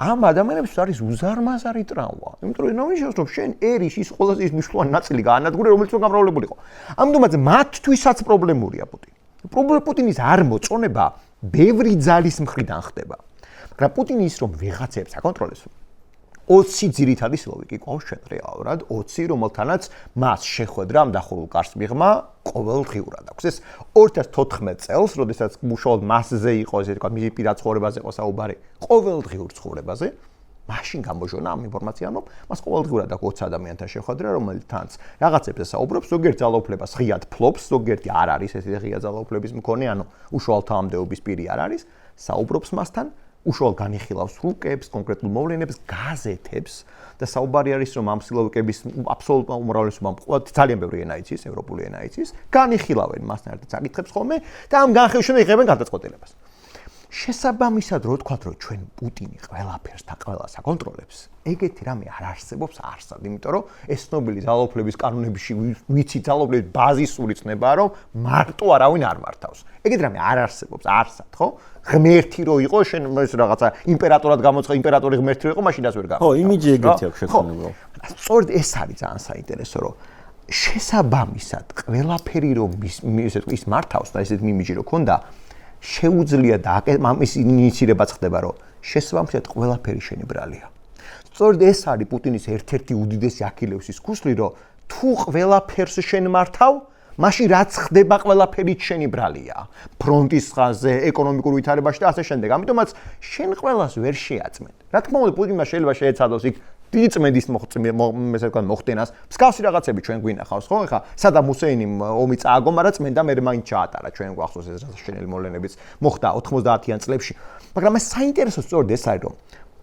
ამ ადამიანებს არის უზარმაზარი ტრავმა. იმიტომ რომ ნიშნავს, რომ შენ ერის ის ყველაზე მნიშვნელოვანი ნაწილი გაანადგურე, რომელიც გამრავლებული იყო. ამიტომაც მათთვისაც პრობლემურია პუტინი. პუტინის არ მოწონება ბევრი ძალის მხრიდან ხდება. მაგრამ პუტინი ის რომ ვიღაცებს აკონტროლებს 20 ძირითადი სილოვიკი ყავს ჩვენ რეალურად 20 რომელთანაც მას შეხვედრა ამ დახურულ კარს მიღმა ყოველდღიურად აქვს ეს 2014 წელს როდესაც უშუალოდ მასზე იყო ესე თქვა მისი პირად ცხოვრებაზე იყო საუბარი ყოველდღიურ ცხოვრებაზე მაშინ გამოჟონა ამ ინფორმაციამ რომ მას ყოველდღიურად აქვს 20 ადამიანთან შეხვედრა რომელთანაც რაღაცებზე საუბრობს ზოგიერთ ძალაუფლებას ღიად ფლობს ზოგიერთი არ არის ესე ღია ძალაუფლების მქონე ანუ უშუალოდ თანამდებობის პირი არ არის საუბრობს მასთან უშუალოდ განიხილავს რუკებს, კონკრეტულ მოვლენებს, გაზეთებს და საუბარი არის რომ ამ სილოვიკების აბსოლუტურ უმრავლესობამ ძალიან ბევრი ენა იცის, ევროპული ენა იცის, განიხილავენ მასთან ერთად საკითხებს ხოლმე და ამ განხილვის შემდეგ იღებენ გადაწყვეტილებას. შესაბამისად რო თქვათ რომ ჩვენ პუტინი ყველაფერს და ყველას აკონტროლებს, ეგეთი რამე არ არსებობს არსად, იმიტომ რომ ეს ცნობილი ძალაუფლების კანონებში ვიცი ძალაუფლების ბაზისური ცნებაა რომ მარტო არავინ არ მართავს. ეგეთი რამე არ არსებობს არსად, ხო? ღმერთი რო იყო, შენ ეს რაღაცა იმპერატორად გამოცხა, იმპერატორი ღმერთი რო იყო, მაშინაც ვერ გავა. ხო, იმიჯი ეგეთი აქვს შექმნილი. სწორედ ეს არის ძალიან საინტერესო, რომ შესაბამისად ყველაფერი რომ ის მართავს და ესეთ იმიჯი რო ქონდა შეუძლია და ამის ინიციირებაც ხდება, რომ შესაბამისად ყველაფერი შენი ბრალია. სწორედ ეს არის პუტინის ერთ-ერთი უდიდესი აქილევსის ქუსლი, რომ თუ ყველაფერს შენ მართავ, მაშინ რაც ხდება ყველაფერი შენი ბრალია. ფრონტის ხაზზე, ეკონომიკურ ვითარებაში და ასე შემდეგ. ამიტომაც შენ ყველას ვერ შეაწმენ. რა თქმა უნდა, პუტინმა შეიძლება შეეცადოს იქ დიდი წმენდის მოხდენას, მსგავსი რაღაცები ჩვენ გვინახავს, ხო? ეხლა სადამ ჰუსეინიმ ომი წააგო, მაგრამ წმენდა მე მაინც ჩაატარა, ჩვენ გვახსოვს ეს რასაშენელი მოვლენებიც მოხდა 90-იან წლებში. მაგრამ ეს საინტერესო სწორედ ეს არის, რომ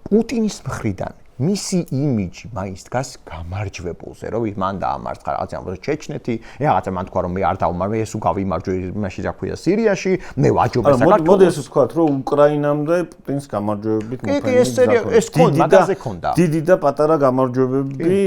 პუტინის მხრიდან მისი იმიჯი მაინც დგას გამარჯვებულზე, რომ მან დაამარცხა რაღაცა ჩეჩნეთი, რაღაცა მან თქვა რომ მე არ დავმარცხე, ეს უკავიმარჯვე მაშინ რა ქვია სირიაში, მე ვაჯობე საქართველოს. მოდი ეს ვთქვათ, რომ უკრაინამდე პუტინის გამარჯვებებით მოფენილი. ეს მაგაზე ქონდა. დიდი და პატარა გამარჯვებები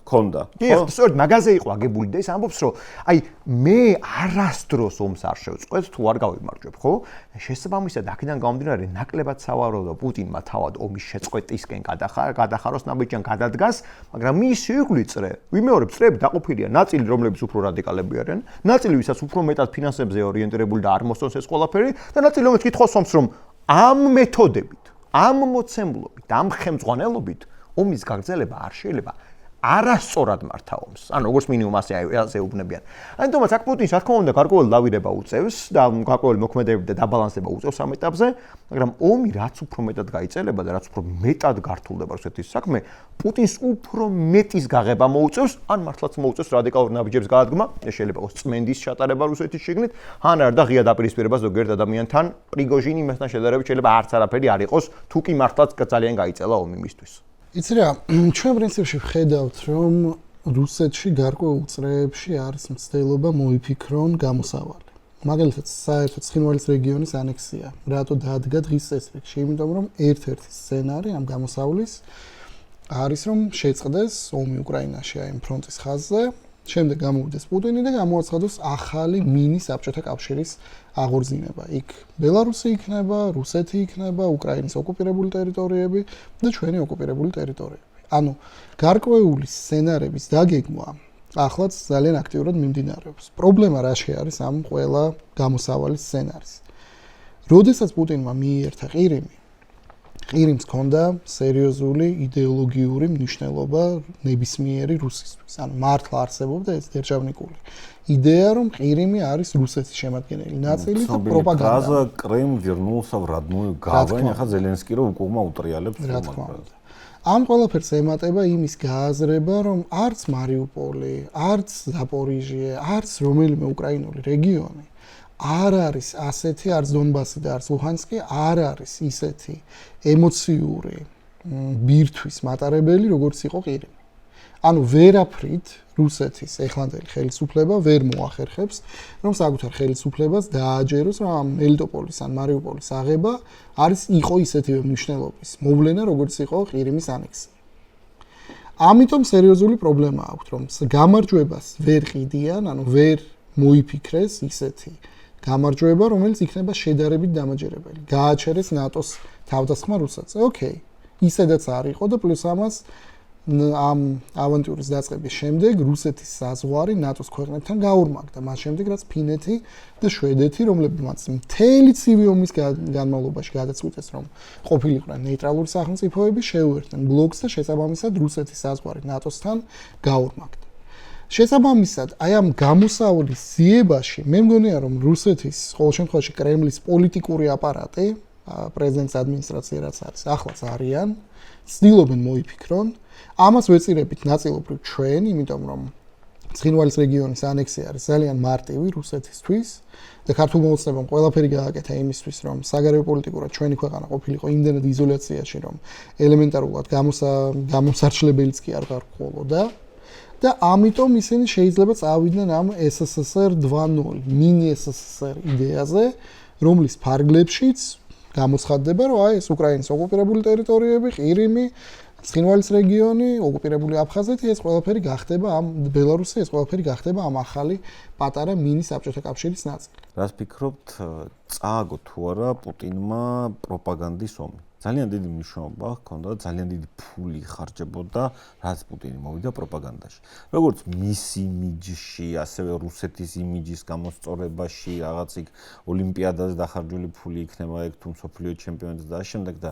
ქონდა. კი, სწორედ მაგაზე იყო აგებული და ის ამბობს, რომ აი მე არასდროს ომს არ შევწყვეტ, თუ არ გავიმარჯვებ, ხო? შესაბამისად, აქედან გამომდინარე, ნაკლებად სავარაუდოა პუტინმა თავად ომის შეწყვეტისკენ გადახაროს ნაბიჯიან გადადგას, მაგრამ მისი იგივე წრე, ვიმეორებ წრეები დაყოფილია, ნაწილი რომლებიც უფრო რადიკალები არიან, ნაწილი ვისაც უფრო მეტად ფინანსებზე ორიენტირებული და არ მოსწონს ეს ყველაფერი და ნაწილი რომელიც კითხავს ომს, რომ ამ მეთოდებით, ამ მოცემულობით, ამ ხელმძღვანელობით ომის გაგრძელება არ შეიძლება არასწორად მართა ომს. ანუ როგორც მინიმუმ ასე უბნებიან. ამიტომაც აქ პუტინს რა თქმა უნდა გარკვეული ლავირება უწევს და გარკვეული მოქმედებები და დაბალანსება უწევს ამ ეტაპზე, მაგრამ ომი რაც უფრო მეტად გაიწელება და რაც უფრო მეტად გართულდება რუსეთის საქმე, პუტინს უფრო მეტის გაღება მოუწევს, ან მართლაც მოუწევს რადიკალურ ნაბიჯებს გადადგმა, ეს შეიძლება იყოს წმენდის ჩატარება რუსეთის შიგნით, ან არ და ღია დაპირისპირება ზოგიერთ ადამიანთან, პრიგოჟინი მასთან შედარებით შეიძლება არც არაფერი არ იყოს, თუ კი მართლაც ძალიან გაიწელა ომი მისთვის. იცი რა, ჩვენ პრინციპში ვხედავთ, რომ რუსეთში გარკვეულ წრეებში არის მცდელობა მოიფიქრონ გამოსავალი. მაგალითად, საერთოდ ცხინვალის რეგიონის ანექსია. რატო დადგა დღის წესრიგში? იმიტომ რომ ერთ-ერთი სცენარი ამ გამოსავლის არის რომ შეწყდეს ომი უკრაინაში აი ფრონტის ხაზზე, შემდეგ გამოვიდეს პუტინი და გამოაცხადოს ახალი მინი საბჭოთა კავშირის აღორძინება. იქ ბელარუსი იქნება, რუსეთი იქნება, უკრაინის ოკუპირებული ტერიტორიები და ჩვენი ოკუპირებული ტერიტორიები. ანუ გარკვეული სცენარების დაგეგმვა ახლაც ძალიან აქტიურად მიმდინარეობს. პრობლემა რაში არის ამ ყველა გამოსავლის სცენარის? როდესაც პუტინმა მიიერთა ყირიმს ჰქონდა სერიოზული იდეოლოგიური მნიშვნელობა ნებისმიერი რუსისთვის. ანუ მართლა არსებობდა ეს დერჟავნიკული იდეя, რომ ყირიმი არის რუსეთის შემადგენელი ნაწილი და პროპაგანდა. Фраза Крым вернулся в родную гавань, ახლა ზელენსკი რო უკუღმა უტრიალებს თუმცა. ამ ყველაფერს ემატება იმის გააზრება, რომ არც მარიუპოლი, არც ზაპორიჟიე, არც რომელიმე უკრაინული რეგიონი არ არის ასეთი, არც დონბასი და არც ლუჰანსკი არ არის ისეთი ემოციური ბირთვის მატარებელი, როგორც იყო ყირიმი. ანუ ვერაფრით რუსეთის ეხლანდელი ხელისუფლება ვერ მოახერხებს, რომ საკუთარ ხელისუფლებას დააჯეროს, რომ ამ მელიტოპოლის ან მარიუპოლის აღება იყო ისეთივე მნიშვნელობის მოვლენა, როგორც იყო ყირიმის ანექსია. ამიტომ სერიოზული პრობლემა აქვს, რომ გამარჯვებას ვერ ყიდიან, ანუ ვერ მოიფიქრეს ისეთი გამარჯვება, რომელიც იქნება შედარებით დამაჯერებელი. გააჩერეს ნატოს თავდასხმა რუსეთზე. ოკეი, ისედაც არ იყო და პლუს ამას ამ ავანტიურის დაწყების შემდეგ რუსეთის საზღვარი ნატოს ქვეყნებთან გაორმაგდა. მას შემდეგ რაც ფინეთი და შვედეთი, რომლებმაც მთელი ცივი ომის განმავლობაში გადაწყვიტეს, რომ ყოფილიყვნენ ნეიტრალური სახელმწიფოები, შეუერთდნენ ბლოკს და შესაბამისად რუსეთის საზღვარი ნატოსთან გაორმაგდა. შესაბამისად, აი ამ გამოსავლის ძიებაში მე მგონია, რომ რუსეთის ყოველ შემთხვევაში კრემლის პოლიტიკური აპარატი, პრეზიდენტის ადმინისტრაცია რაც არის, ახლაც არიან, ცდილობენ მოიფიქრონ. ამას ვეწირებით ნაწილობრივ ჩვენ, იმიტომ რომ ცხინვალის რეგიონის ანექსია არის ძალიან მარტივი რუსეთისთვის და ქართულმა ოცნებამ ყველაფერი გააკეთა იმისთვის, რომ საგარეო პოლიტიკურად ჩვენი ქვეყანა ყოფილიყო იმდენად იზოლაციაში, რომ ელემენტარულად გამოსარჩლებელიც კი არ გარკვეულოდა. და ამიტომ ისინი შეიძლება წავიდნენ ამ SSSR 2.0 მინი SSSR იდეაზე, რომლის ფარგლებშიც გამოცხადდება, რომ აი ეს უკრაინის ოკუპირებული ტერიტორიები, ყირიმი, ცხინვალის რეგიონი, ოკუპირებული აფხაზეთი, ეს ყველაფერი გახდება ამ ბელარუსი, ეს ყველაფერი გახდება ამ ახალი პატარა მინი საბჭოთა კავშირის ნაწილი. რას ფიქრობთ, წააგო თუ არა პუტინმა პროპაგანდის ომი? ძალიან დიდი მნიშვნელობა ჰქონდა, ძალიან დიდი ფული ხარჯებოდა, რაც პუტინი მოვიდა პროპაგანდაში. როგორც მის იმიჯში, ასევე რუსეთის იმიჯის გამოსწორებაში, რაღაც იქ ოლიმპიადაზე დახარჯული ფული იქნება ეგ თუ მსოფლიო ჩემპიონატზე და შემდეგ და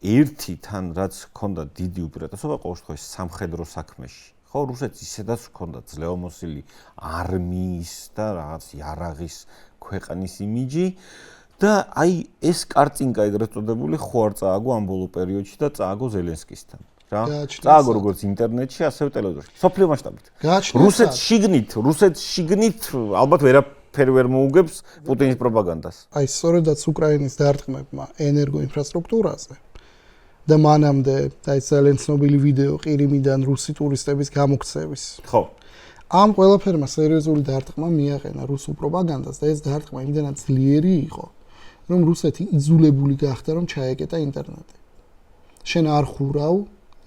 ერთი თან რაც ჰქონდა დიდი უპირატესობა ყოველ შემთხვევაში სამხედრო საქმეში. ხო, რუსეთს ისედაც ჰქონდა ძლევამოსილი არმიის და რაღაც იარაღის ქვეყნის იმიჯი. და აი ეს კარწინკა ეგრეთ წოდებული ხო არ წააგო ამ ბოლო პერიოდში და წააგო ზელენსკისთან რა წააგო როგორც ინტერნეტში ასევე ტელევიზორში სოფლიო მასშტაბით რუსეთს შიგნით ალბათ ვერაფერი ვერ მოუგებს პუტინის პროპაგანდას აი სწორედაც უკრაინის დარტყმებმა ენერგოინფრასტრუქტურაზე და მანამდე აი ძალიან ცნობილი ვიდეო ყირიმიდან რუსი ტურისტების გამოქცევის ხო ამ ყველაფერმა სერიოზული დარტყმა მიაყენა რუსულ პროპაგანდას და ეს დარტყმა იმდენად ძლიერი იყო რომ რუსეთი იძულებული გახდა რომ ჩაეკეტა ინტერნეტი. შენ არ ხურავ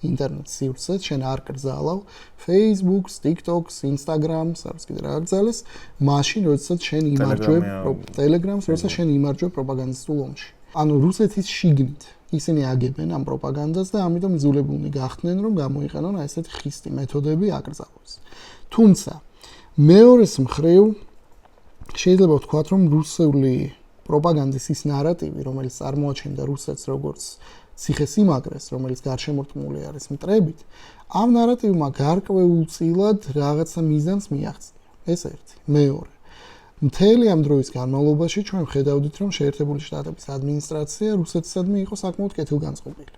ინტერნეტს სივრცეს, შენ არ კრძალავ Facebook-ს, TikTok-ს, Instagram-ს, არც კიდე რა გძალეს, მაშინ როდესაც შენ იმარჯვებ Telegram-ს, როდესაც შენ იმარჯვებ პროპაგანდისტულ ომში. ანუ რუსეთის შიგნით ისინი აგებენ ამ პროპაგანდას და ამიტომ იძულებულნი გახდნენ რომ გამოიყენონ აი ესეთი ხისტი მეთოდები აკრძალოს. თუმცა მეორეს მხრივ შეიძლება ვთქვათ რომ რუსული პროპაგანდის ის ნარატივი, რომელიც წარმოაჩენდა რუსეთს როგორც ციხესიმაგრეს, რომელიც გარშემორტყმული არის მტრებით, ამ ნარატივმა გარკვეულწილად რაღაცა მიზანს მიაღწია. ეს ერთი. მეორე. მთელი ამ დროის განმავლობაში ჩვენ ხედავდით, რომ შეერთებული შტატების ადმინისტრაცია რუსეთისადმი იყო საკმაოდ კეთილგანწყობილი.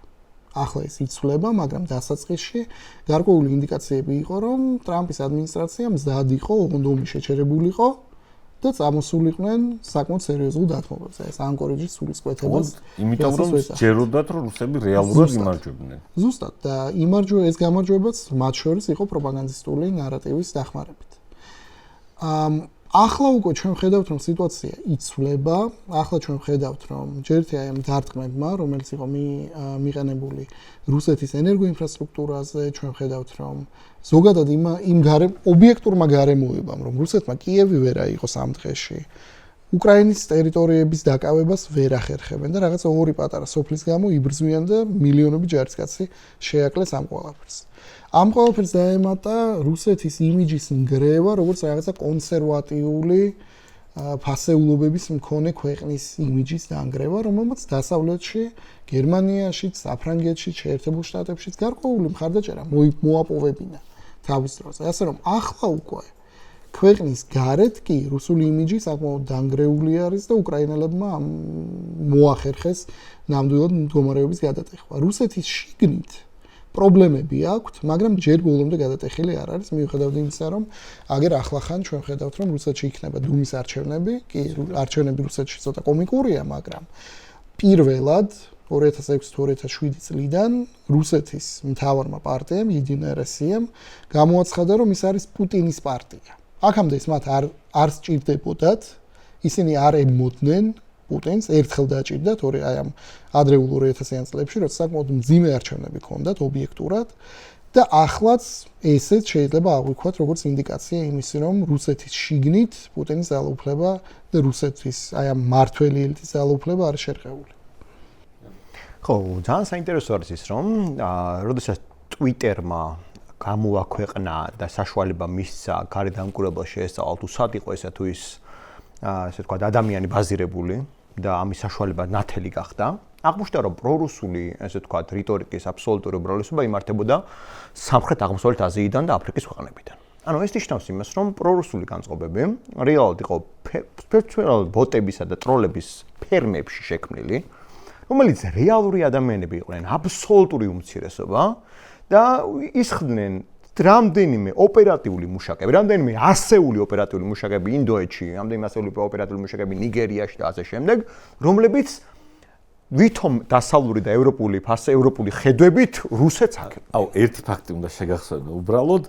ახლა ეს იცვლება, მაგრამ დასაწყისში გარკვეული ინდიკაციები იყო, რომ ტრამპის ადმინისტრაცია მზად იყო, ოღონდ ომი შეჩერებულიყო და წამოსულიყვნენ საკმაოდ სერიოზულ დათმობებზე. ეს ანკორიჯის სულისკვეთებას. იმიტომ რომ ჯეროდათ რომ რუსები რეალურად იმარჯვებდნენ. ზუსტად და ეს გამარჯვებაც მათ შორის იყო პროპაგანდისტული ნარატივის დახმარებით. ახლა უკვე ჩვენ ხედავთ რომ სიტუაცია იცვლება, ახლა ჩვენ ხედავთ რომ ჯერეთი აი ამ დარტყმებმა, რომელიც იყო მიყენებული რუსეთის ენერგოინფრასტრუქტურაზე, ჩვენ ხედავთ რომ ზოგადად იმ ობიექტურმა გარემოებამ, რომ რუსეთმა კიევი ვერ აიღოს ამ დღეში, უკრაინის ტერიტორიების დაკავებას ვერ ახერხებენ და რაღაცა ორი პატარა სოფლის გამო იბრძვიან და მილიონობით ჯარისკაცი შეაკლეს ამ ყველაფერს. ამ ყველაფერს დაემატა რუსეთის იმიჯის ნგრევა, როგორც რაღაცა კონსერვატიული ფასეულობების მქონე ქვეყნის იმიჯის დანგრევა, რომელმაც დასავლეთში, გერმანიაში, საფრანგეთში, შეერთებულ შტატებშიც გარკვეული მხარდაჭერა მოაპოვებინა თავის დროზე. ასე რომ ახლა უკვე ქვეყნის გარეთ კი რუსული იმიჯი საკმაოდ დანგრეული არის და უკრაინელებმა მოახერხეს ნამდვილად მდგომარეობის გადატეხვა. რუსეთის შიგნით პრობლემები აქვთ, მაგრამ ჯერ ბოლომდე გადატეხილი არ არის, მიუხედავად იმისა, რომ აგერ ახლახან ჩვენ ხედავთ, რომ რუსეთში იქნება დუმის არჩევნები, კი, არჩევნები რუსეთში ცოტა კომიკურია, მაგრამ პირველად 2006-2007 წლიდან რუსეთის მთავარმა პარტიამ, Единая Россия-მ გამოაცხადა, რომ ის არის პუტინის პარტია. აქამდე ის მათ არ სჭირდებოდათ, ისინი არ ემოდნენ პუტინს, ერთხელ დაჭირდა, თორე აი ამ ადრეულ 2000-იან წლებში, როცა საკმაოდ მძიმე არჩევნები ჰქონდათ ობიექტურად და ახლაც ესეც შეიძლება აღვიქვათ როგორც ინდიკაცია იმისი, რომ რუსეთის შიგნით პუტინის ძალაუფლება და რუსეთის აი ამ მართველი ელიტის ძალაუფლება არის შერყეული. ხო, ძალიან საინტერესო არის ის, რომ როდესაც Twitter-მა გამოაქვეყნა და საშუალება მისცა გარეთ დამკვირვებელს შეესწავლათ თუ სად იყო ესა თუ ის ასე ვთქვათ ადამიანი ბაზირებული და ამის საშუალება ნათელი გახდა. აღმოჩნდა რომ პრორუსული ასე ვთქვათ რიტორიკის აბსოლუტური უბრალესობა იმართებოდა სამხრეთ-აღმოსავლეთ აზიიდან და აფრიკის ქვეყნებიდან. ანუ ეს ნიშნავს იმას, რომ პრორუსული განწყობები რეალურად იყო ბოტებისა და ტროლების ფერმებში შექმნილი, რომელიც რეალური ადამიანები იყვნენ, აბსოლუტური უმცირესობა და ისხდნენ რამდენიმე ოპერატიული მუშაკები, რამდენიმე ასეული ოპერატიული მუშაკები ინდოეთში, რამდენიმე ასეული ოპერატიული მუშაკები ნიგერიაში და ასე შემდეგ, რომლებიც ვითომ დასავლური და ევროპული ხედვებით რუსეთს აკეთებდნენ. აუ, ერთი ფაქტი უნდა შეგახსენო, უბრალოდ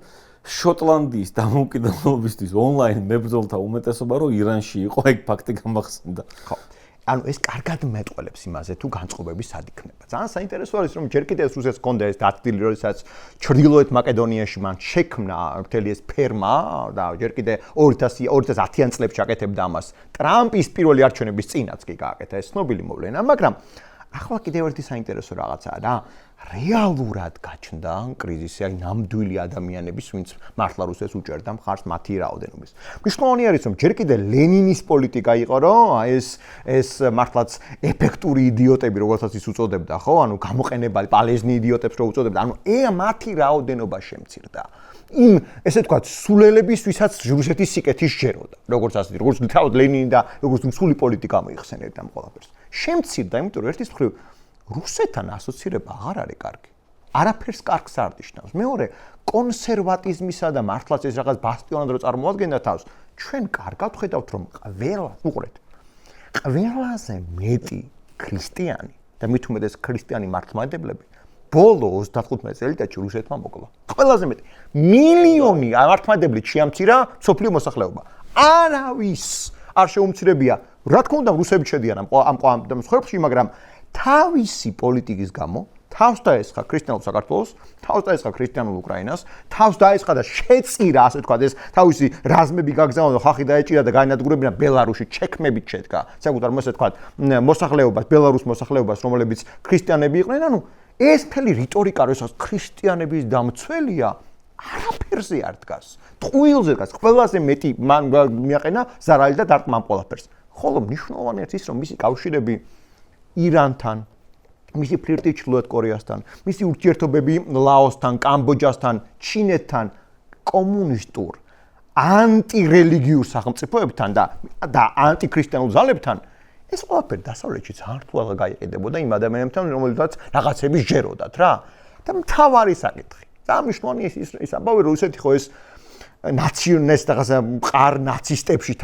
შოტლანდიის დამოუკიდებლობისთვის ონლაინ მებრძოლთა უმეტესობა რო ირანში იყო, ეგ ფაქტი გამახსენდა. ხო. ანუ ეს კარგად მეტყველებს იმაზე თუ განწყობები სად იქნება. ძალიან საინტერესო არის რომ ჯერ კიდევ რუსეთს ჰქონდა ეს დათვლილი, როდესაც ჩრდილოეთ მაკედონიაში მან შექმნა მთელი ეს ფერმა და ჯერ კიდევ 2010-იან წლებში აკეთებდა ამას. ტრამპის პირველი არჩევნების წინაც კი გააკეთა ეს ცნობილი მოვლენა, მაგრამ ახლა კიდევ ერთი საინტერესო რაღაცაა რა. რეალურად გაჩნდა კრიზისი, აი ნამდვილი ადამიანების, ვინც მართლა რუსეთს უჭერდა მხარს მათი რაოდენობის. მნიშვნელოვანი არის რომ ჯერ კიდევ ლენინის პოლიტიკა იყო, რომ ეს მართლაც ეფექტური იდიოტები, როგორცაც ის უწოდებდა, ხო? ანუ გამოყენებადი პალეზნი იდიოტებს რო უწოდებდა, ანუ მათი რაოდენობა შემცირდა. იმ ესე ვთქვათ, სულელების, ვისაც რუსეთის სიკეთის შეეროდა, როგორც ასეთი, როგორც თავად ლენინი და როგორც სული პოლიტიკა მოიხსენებდა ამ ყველაფერს. შემცირდა, იმიტომ რომ ერთის მხრივ რუსეთთან ასოცირება აღარ არის კარგი. არაფერს კარგს არ ნიშნავს. მეორე, კონსერვატიზმისა და მართლაც ეს რაღაც ბასტიონად რო წარმოადგენდა თავს, ჩვენ კარგად ხედავთ რომ ყველაზე მეტი ქრისტიანი და მით უმეტეს ქრისტიანი მართლმადიდებლები ბოლო 35 წელიწადში რუსეთმა მოკლა. ყველაზე მეტი. მილიონი მართლმადიდებლით შეამცირა სოფლიო მოსახლეობა. არავის არ შეუმცირებია. რა თქმა უნდა, რუსები შედიან ამ მსხვერპლში, მაგრამ თავისი პოლიტიკის გამო თავს დაესხა ქრისტიანულ საქართველოს, თავს დაესხა ქრისტიანულ უკრაინას, თავს დაესხა და შეწირა, ასე ვთქვათ, ეს თავისი რაზმები გაგზავნა, ხალხი დაეჭირა და გაენადგურებინა ბელარუსში, ჩექმებით შედგა, საკუთარ ასე ვთქვათ, მოსახლეობას, ბელარუს მოსახლეობას, რომლებიც ქრისტიანები იყვნენ, ანუ ეს მთელი რიტორიკა, როდესაც ქრისტიანების დამცველია, არაფერზე არ დგას. ტყუილზე დგას, ყველაზე მეტი მან მიაყენა ზარალი და დარტყმა ამ ყველაფერს. ხოლო მნიშვნელოვანი არის ის, რომ მისი კავშირები ირანთან, მისი ფლირტი ჩრდილოეთ კორეასთან, მისი ურთიერთობები ლაოსთან, კამბოჯასთან, ჩინეთთან, კომუნისტურ, ანტირელიგიურ სახელმწიფოებთან და ანტიქრისტიანულ ძალებთან, ეს ყველაფერი დასავლეთში ძართვალ გაიყიდებოდა იმ ადამიანებთან, რომელთაც რაღაცები სჯეროდათ რა. და მთავარი საკითხი. და მნიშვნელოვანი ის ამბავი, რომ რუსეთი ხო ეს ნაციონალისტ რაღაცა მყარ ნაცისტებში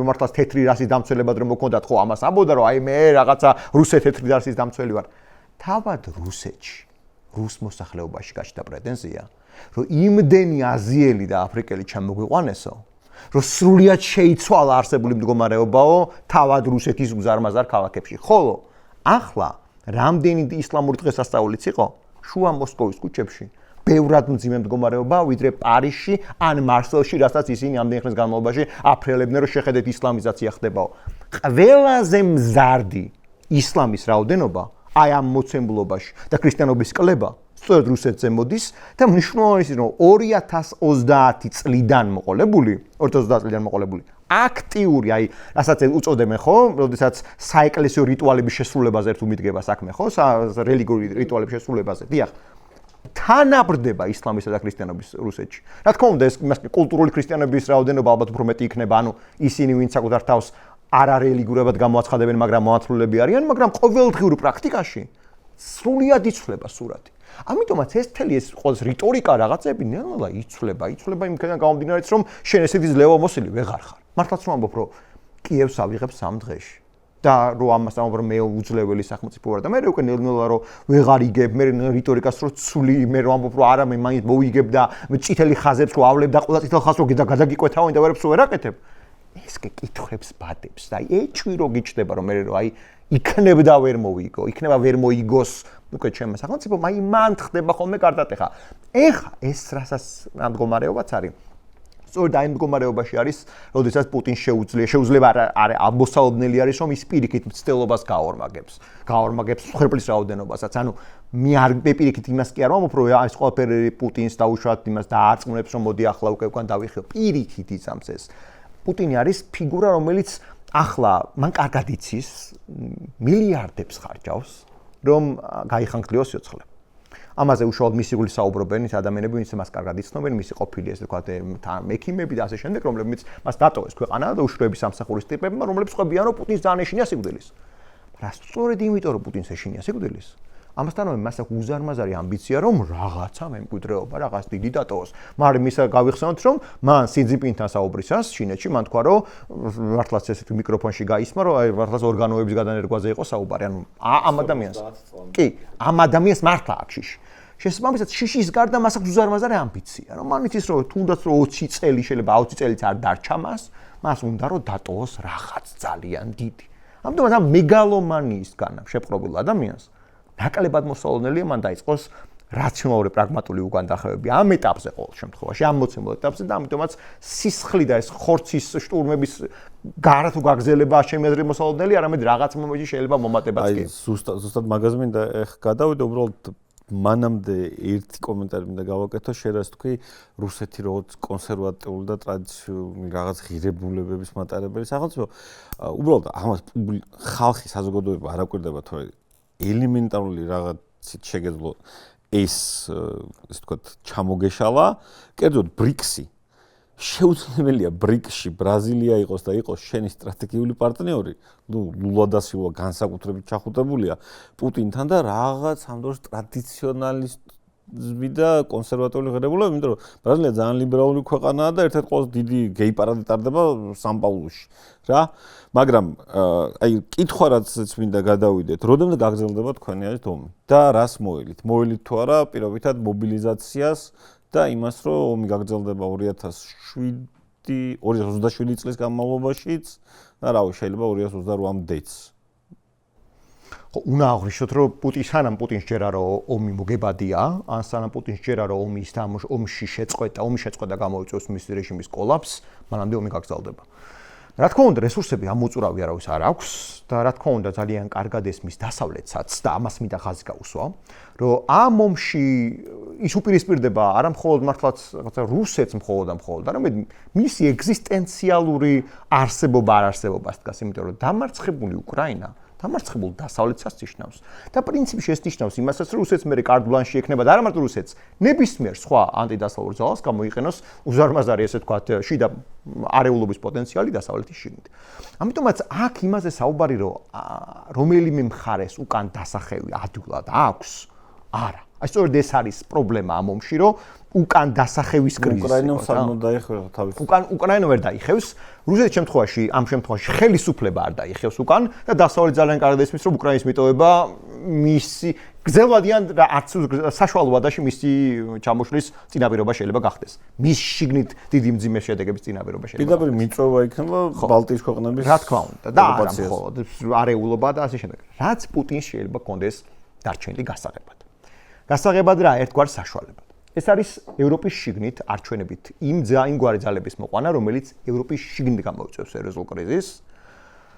მართლაც თეთრი რასის დამცველებად რომ მქონდათ ხო ამას ამბობდა რომ აი მე რაღაცა რუსეთ თეთრი რასის დამცველი ვარ. თავად რუსეთში, რუს მოსახლეობაში გაჩნდა პრეტენზია, რომ იმდენი აზიელი და აფრიკელი ჩამოგვიყვანესო, რომ სრულიად შეიცვალა არსებული მდგომარეობაო თავად რუსეთის უზარმაზარ ქალაქებში. ხოლო ახლა რამდენი ისლამური დღესასწაულიც იყო შუა მოსკოვის ქუჩებში ბევრად მძიმე მდგომარეობა ვიდრე პარიზში ან მარსელში, რასაც ისინი ამდენი ხნის განმავლობაში აფრელებდნენ, რომ შეხედეთ ისლამიზაცია ხდებაო. ყველაზე მზარდი ისლამის რაოდენობა აი ამ მოცემულობაში და ქრისტიანობის კლება სწორედ რუსეთზე მოდის და მნიშვნელოვანი ის რომ 2030 წლიდან მოყოლებული აქტიური, აი, რასაც უწოდებენ ხო, როდესაც საეკლესიო რიტუალების შესრულებაზე თუ მიდგება საქმე ხო, რელიგიური რიტუალების შესრულებაზე. დიახ. თანაბრდება ისლამისა და ქრისტიანობის რუსეთში. რა თქმა უნდა, ეს კულტურული ქრისტიანობის რაოდენობა ალბათ უფრო მეტი იქნება, ანუ ისინი ვინც საკუთარ თავს არარელიგიურად გამოაცხადებენ, მაგრამ მოათრულები არიან, მაგრამ ყოველდღიურ პრაქტიკაში სრულიად იცვლება სურათი. ამიტომაც ეს მთელი ეს ყოველს რიტორიკა რაღაცები ნელა იცვლება იმქიდან გამომდინარეც, რომ შენ ესეთი ძლევა მოსილი ვეღარ ხარ. მართლაც რომ ამბობ, რომ კიევს ავიღებ 3 დღეში. და რომ ამას ამბობ, რომ მე უძლეველი სახელმწიფო ვარ და მე უკვე ნელა რომ ვეღარ იგებ, მე რიტორიკას რო ცული, მე რომ ამბობ, რომ არა მე მაინც მოვიგებ და წითელი ხაზებს როავლებ და ყველა წითელ ხაზს რო გადაგიკვეთავენ და ვერაფერს ვერ აკეთებ. ეს კი კითხებს ბადებს და ეჭვი რო გიჩნდება რომ მე რომ აი იქნებდა ვერ მოვიგო, იქნება ვერ მოიგოს უკვე ჩემს სახელმწიფო, აი მან ხდება ხოლმე კარდად ეხა ეს რასაც მდგომარეობაც არის. სწორედ აი მდგომარეობაში არის, როდესაც პუტინს შეუძლება არ ამბოსაობნელი არის, რომ ის პირიქით მცდელობას გაორმაგებს მსხვერპლის რაოდენობასაც. ანუ მე არ პირიქით იმას კი არ ვამბობ, რომ ეს ყველაფერი პუტინს დაუშვათ იმას დაარწმუნებს, რომ მოდი ახლა უკვე დავიხილო. პირიქით იცამს ეს. პუტინი არის ფიგურა, რომელიც ახლა მან კარგად იცის მილიარდებს ხარჯავს, რომ გაიხანგრიოს სიოცხლე. ამაზე უშუალოდ მისი გული საუბრობენ ის ადამიანები, ვინც მას კარგად იცნობენ, მისი ყოფილი ესე ვთქვათ მექიმები და ასე შემდეგ, რომლებიც მას დატოვეს ქვეყანა და უშუალოდ სამსახურის ტიპებმა, რომლებიც ხვებიან, რომ პუტინს ძალიან ეშინია სიკვდილის. რა სწორედ იმიტომ, რომ პუტინს ეშინია სიკვდილის. ამასთანავე მას აქვს უზარმაზარი ამბიცია, რომ რაღაცა მემკვიდრეობა, რაღაც დიდი დატოვოს. მაგრამ ისა გავიხსენოთ, რომ მან სინძიპინთან საუბრისას ჩინეთში მან თქვა, რომ მართლაც ესეთი მიკროფონში გაისმა, რომ აი მართლაც ორგანოების გადანერგვაზე იყო საუბარი. ანუ ამ ადამიანს. კი, ამ ადამიანს მართლა აქვს შიში. შესაბამისად, შიშის გარდა მას აქვს უზარმაზარი ამბიცია, რომ მან იცის, რომ თუნდაც 20 წელი შეიძლება 20 წელიც არ დარჩა მას უნდა რომ დატოვოს რაღაც ძალიან დიდი. ამიტომ ამ მეგალომანიისგან შეპყრობილ ადამიანს ნაკლებად მოსალოდნელია მან დაიწყოს რაციონალური პრაგმატული უგანდახევები ამ ეტაპზე ყოველ შემთხვევაში, ამ მოცემულ ეტაპზე და ამიტომაც სისხლი და ეს ხორცის შტურმების გარა თუ გაგზელება შემეძლო მოსალოდნელი, არამედ რაღაც მომენტში შეიძლება მომატებაც კი. ზუსტად მაგაზე მინდა ეხ გადავიდე, უბრალოდ მანამდე ერთი კომენტარი მინდა გავაკეთო, შეიძლება თქვი რუსეთი როგორც კონსერვატიული და ტრადიციული რაღაც ღირებულებების მატარებელი სახელმწიფო, უბრალოდ ამას ხალხი საზოგადოება არ აკვირდება, თორე ელემენტარული რაღაცით შეგეძლო ეს ისე ვთქვათ ჩამოგეშალა, კერძოდ ბრიქსი შეუძლებელია ბრიქსში ბრაზილია იყოს და იყოს შენი სტრატეგიული პარტნიორი, ლულა და სილვა განსაკუთრებით ჩახუტებულია პუტინთან და რაღაც ამდროს ტრადიციონალიზმი და კონსერვატიული ღირებულებები, იმიტომ რომ ბრაზილია ძალიან ლიბერალური ქვეყანაა და ერთ-ერთი ყველაზე დიდი გეი პარადი ტარდება სან-პაულუში, რა. მაგრამ აი კითხვა რაც მინდა გადავიდეთ, როდემდე გაგრძელდება თქვენი არის ომი და რას მოელით? მოელით თუ არა პირობითად მობილიზაციას და იმას, რომ ომი გაგრძელდება 2027 წლის განმავლობაშიც და რავი, შეიძლება 2028-მდეც. უნდა აღვნიშნოთ, რომ სანამ პუტინს ჯერა რომ ომი მოგებადია, ან სანამ პუტინს ჯერა რომ ომში შეწყვეტა გამოიწვევს მის რეჟიმის კოლაფს, მანამდე ომი გაგრძელდება. რა თქმა უნდა, რესურსები ამოწურავი არავის არ აქვს და რა თქმა უნდა, ძალიან კარგად ესმის დასავლეთსაც და ამას მინდა ხაზი გაუსვა, რომ ამ ომში ის უპირისპირდება არა მხოლოდ მართლაც რუსეთს მხოლოდ, არამედ მისი ეგზისტენციალური არსებობა არ არსებობას დგას, იმიტომ რომ დამარცხებული უკრაინა დამარცხებულ დასავლეთსაც ნიშნავს და პრინციპში ეს ნიშნავს იმასაც, რომ რუსეთს მე კარტ ბლანში ექნება და არა მარტო რუსეთს, ნებისმიერ სხვა ანტიდასავლურ ძალას გამოიყენოს უზარმაზარი ესე ვთქვათ შიდა არეულობის პოტენციალი დასავლეთის შიგნით. ამიტომაც აქ იმაზე საუბარი, რომ რომელიმე მხარეს უკან დასახევი ადვილად აქვს, არა. აი სწორედ ეს არის პრობლემა ამ ომში, რომ უკან დასახევის კრიზისი. უკრაინამ საგნო დაიხევს თავის. უკრაინა ვერ დაიხევს. რუსეთის შემთხვევაში, ამ შემთხვევაში ხელისუფლება არ დაიხევს უკან და დასავლეთ ძალიან კარგად ესმის, რომ უკრაინის მიტოვება მისი გრძელვადიან არც საშუალებადაში მისი ჩამოშლის წინაპირობა შეიძლება გახდეს. მის შიგნით დიდი მძიმე შედეგების წინაპირობა შეიძლება. პირდაპირ მიწვევა იქნება ბალტიის ქვეყნების. რა თქმა უნდა, და არა მხოლოდ არეულობა და ასე შემდეგ. რაც პუტინს შეიძლება კონდეს დარჩენილი გასაღებად რა ერთგვარ საშუალებად. ეს არის ევროპის შიგნით არჩევნებით იმ გვარი ძალების მოყვანა, რომელიც ევროპის შიგნით გამოიწვევს სერიოზულ კრიზისს